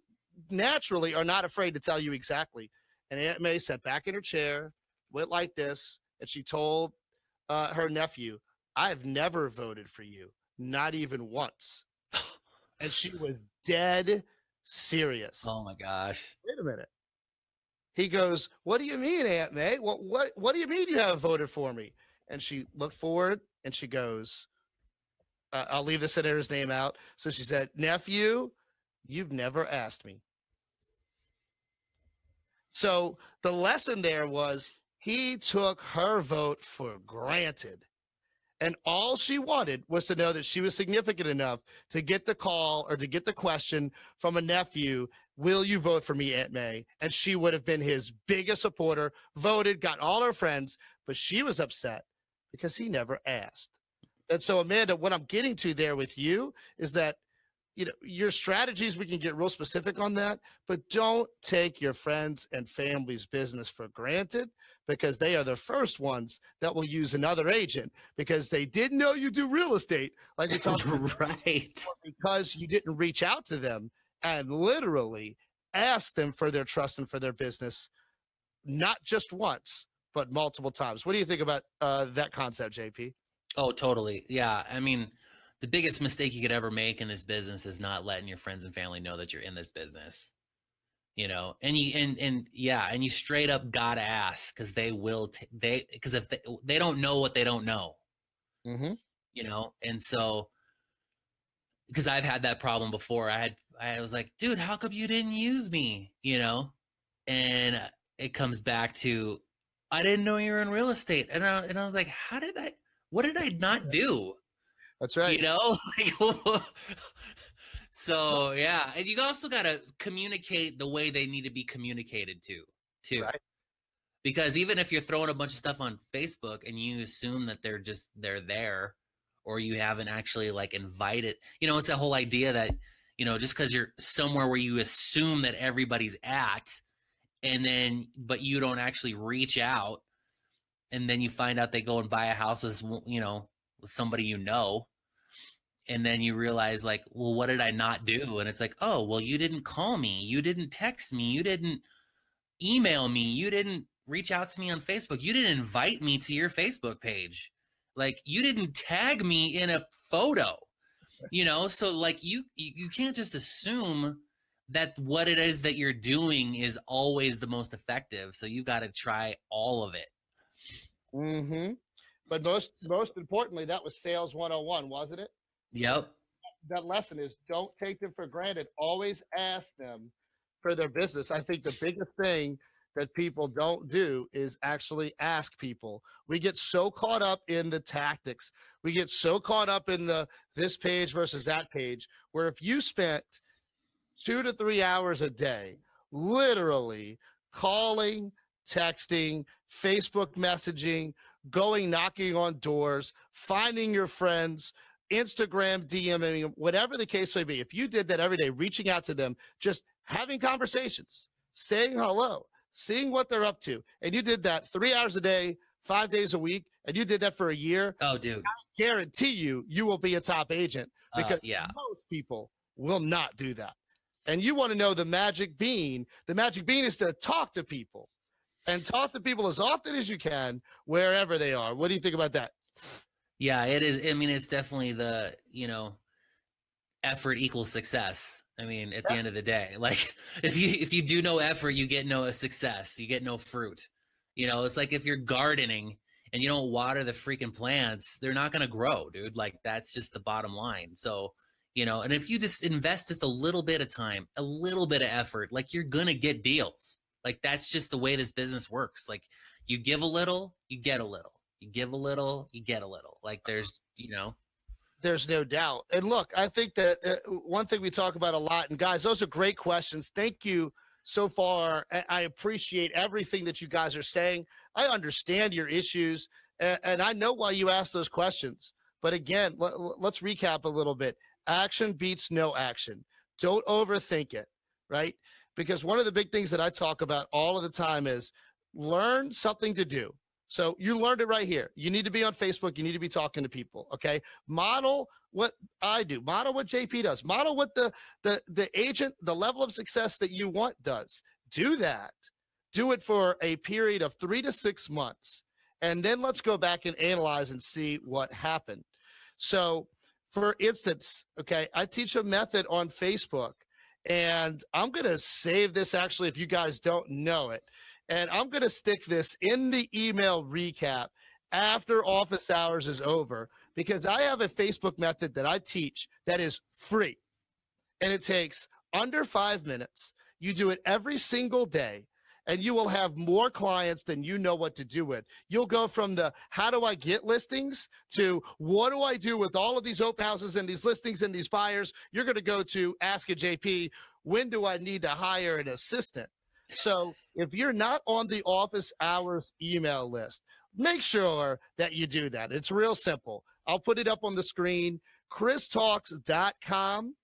naturally are not afraid to tell you exactly. And Aunt May sat back in her chair, went like this, and she told her nephew, I've never voted for you, not even once. And she was dead serious. Oh my gosh. Wait a minute. He goes, what do you mean, Aunt May? What do you mean you haven't voted for me? And she looked forward and she goes, I'll leave the senator's name out. So she said, nephew, you've never asked me. So the lesson there was he took her vote for granted. And all she wanted was to know that she was significant enough to get the call or to get the question from a nephew, will you vote for me, Aunt May? And she would have been his biggest supporter, voted, got all her friends, but she was upset because he never asked. And so, Amanda, what I'm getting to there with you is that, your strategies, we can get real specific on that, but don't take your friends and family's business for granted, because they are the first ones that will use another agent because they didn't know you do real estate, like we talked about, right? because you didn't reach out to them and literally ask them for their trust and for their business, not just once, but multiple times. What do you think about that concept, JP? Oh, totally. Yeah. I mean, the biggest mistake you could ever make in this business is not letting your friends and family know that you're in this business. And you straight up gotta ask, because they will. Because if they don't know what they don't know, Mm-hmm. And so, because I've had that problem before. I was like, dude, how come you didn't use me? And it comes back to, I didn't know you were in real estate, and I was like, what did I not do? That's right. So yeah, and you also got to communicate the way they need to be communicated to, Right. because even if you're throwing a bunch of stuff on Facebook and you assume that they're there, or you haven't actually invited, it's that whole idea that, just because you're somewhere where you assume that everybody's at, but you don't actually reach out, and then you find out they go and buy a house with somebody, and then you realize, well, what did I not do? And it's like, oh, well, you didn't call me, you didn't text me, you didn't email me, you didn't reach out to me on Facebook, you didn't invite me to your Facebook page, you didn't tag me in a photo, so you can't just assume that what it is that you're doing is always the most effective. So you got to try all of it. Mm-hmm. But most importantly, that was sales 101, wasn't it? Yep. That lesson is, don't take them for granted. Always ask them for their business. I think the biggest thing that people don't do is actually ask people. We get so caught up in the tactics. We get so caught up in this page versus that page, where if you spent 2 to 3 hours a day literally calling, texting, Facebook messaging, going knocking on doors, finding your friends, Instagram DMing, whatever the case may be, if you did that every day, reaching out to them, just having conversations, saying hello, seeing what they're up to, and you did that 3 hours a day, 5 days a week, and you did that for a year, oh, dude, I guarantee you will be a top agent, because yeah, most people will not do that. And you want to know the magic bean. The magic bean is to talk to people, and talk to people as often as you can, wherever they are. What do you think about that? Yeah, it is. I mean, it's definitely the, effort equals success. I mean, at the end of the day, if you do no effort, you get no success, you get no fruit. It's like if you're gardening and you don't water the freaking plants, they're not going to grow, dude. That's just the bottom line. So, and if you just invest just a little bit of time, a little bit of effort, you're going to get deals. That's just the way this business works. You give a little, you get a little. You give a little, you get a little. There's no doubt. And look, I think that one thing we talk about a lot, and guys, those are great questions. Thank you so far. I appreciate everything that you guys are saying. I understand your issues, and I know why you ask those questions. But again, let's recap a little bit. Action beats no action. Don't overthink it, right? Because one of the big things that I talk about all of the time is learn something to do. So you learned it right here. You need to be on Facebook. You need to be talking to people. Okay. Model what I do. Model what JP does. Model what the agent, the level of success that you want does. Do that. Do it for a period of 3 to 6 months. And then let's go back and analyze and see what happened. So for instance, okay, I teach a method on Facebook, and I'm going to save this actually if you guys don't know it. And I'm going to stick this in the email recap after office hours is over, because I have a Facebook method that I teach that is free, and it takes under 5 minutes. You do it every single day, and you will have more clients than you know what to do with. You'll go from the how do I get listings to what do I do with all of these open houses and these listings and these buyers. You're going to go to ask a JP, when do I need to hire an assistant? So if you're not on the office hours email list, make sure that you do that. It's real simple. I'll put it up on the screen, christalks.com,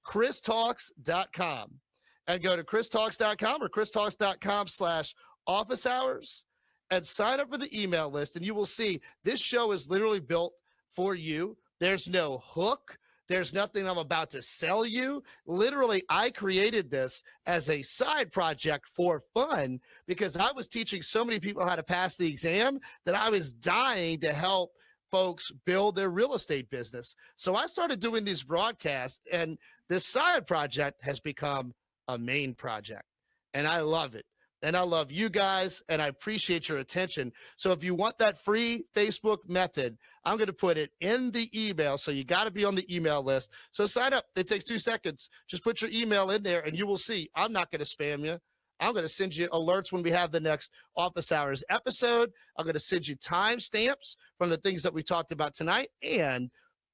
christalks.com. And go to christalks.com or christalks.com/office hours and sign up for the email list. And you will see this show is literally built for you. There's no hook. There's nothing I'm about to sell you. Literally, I created this as a side project for fun because I was teaching so many people how to pass the exam that I was dying to help folks build their real estate business. So I started doing these broadcasts, and this side project has become a main project, and I love it. And I love you guys, and I appreciate your attention. So if you want that free Facebook method, I'm going to put it in the email. So you got to be on the email list. So sign up. It takes 2 seconds. Just put your email in there, and you will see. I'm not going to spam you. I'm going to send you alerts when we have the next office hours episode. I'm going to send you timestamps from the things that we talked about tonight and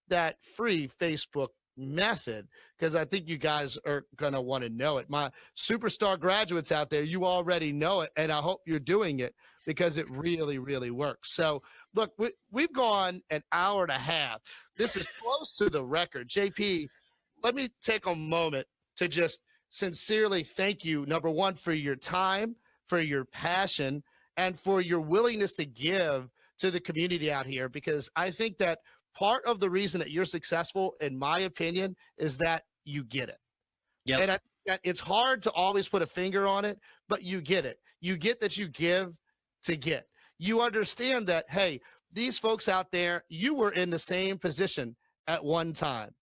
that free Facebook method, because I think you guys are going to want to know it. My superstar graduates out there, you already know it, and I hope you're doing it because it really, really works. So look, we've gone an hour and a half. This is close to the record. JP, let me take a moment to just sincerely thank you, number one, for your time, for your passion, and for your willingness to give to the community out here, because I think that part of the reason that you're successful, in my opinion, is that you get it. Yep. And it's hard to always put a finger on it, but you get it. You get that you give to get. You understand that, hey, these folks out there, you were in the same position at one time.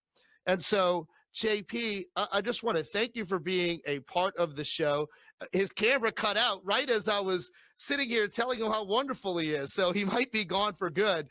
And so, JP, I just want to thank you for being a part of the show. His camera cut out right as I was sitting here telling him how wonderful he is. So he might be gone for good.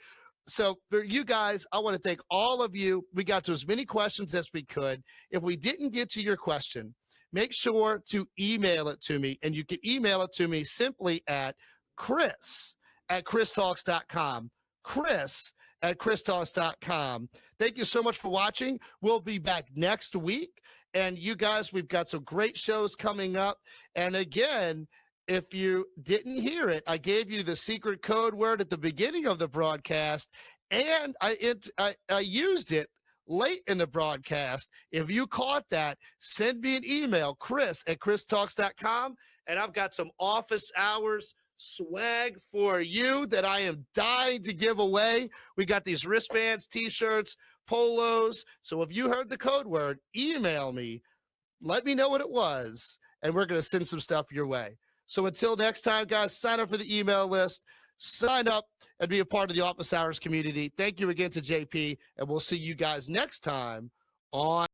So for you guys, I want to thank all of you. We got to as many questions as we could. If we didn't get to your question, make sure to email it to me. And you can email it to me simply at chris@christalks.com. chris@christalks.com. Thank you so much for watching. We'll be back next week. And you guys, we've got some great shows coming up. And again, if you didn't hear it, I gave you the secret code word at the beginning of the broadcast, and I used it late in the broadcast. If you caught that, send me an email, chris@christalks.com, and I've got some office hours swag for you that I am dying to give away. We got these wristbands, t-shirts, polos. So if you heard the code word, email me, let me know what it was, and we're going to send some stuff your way. So until next time, guys, sign up for the email list, sign up and be a part of the office hours community. Thank you again to JP, and we'll see you guys next time on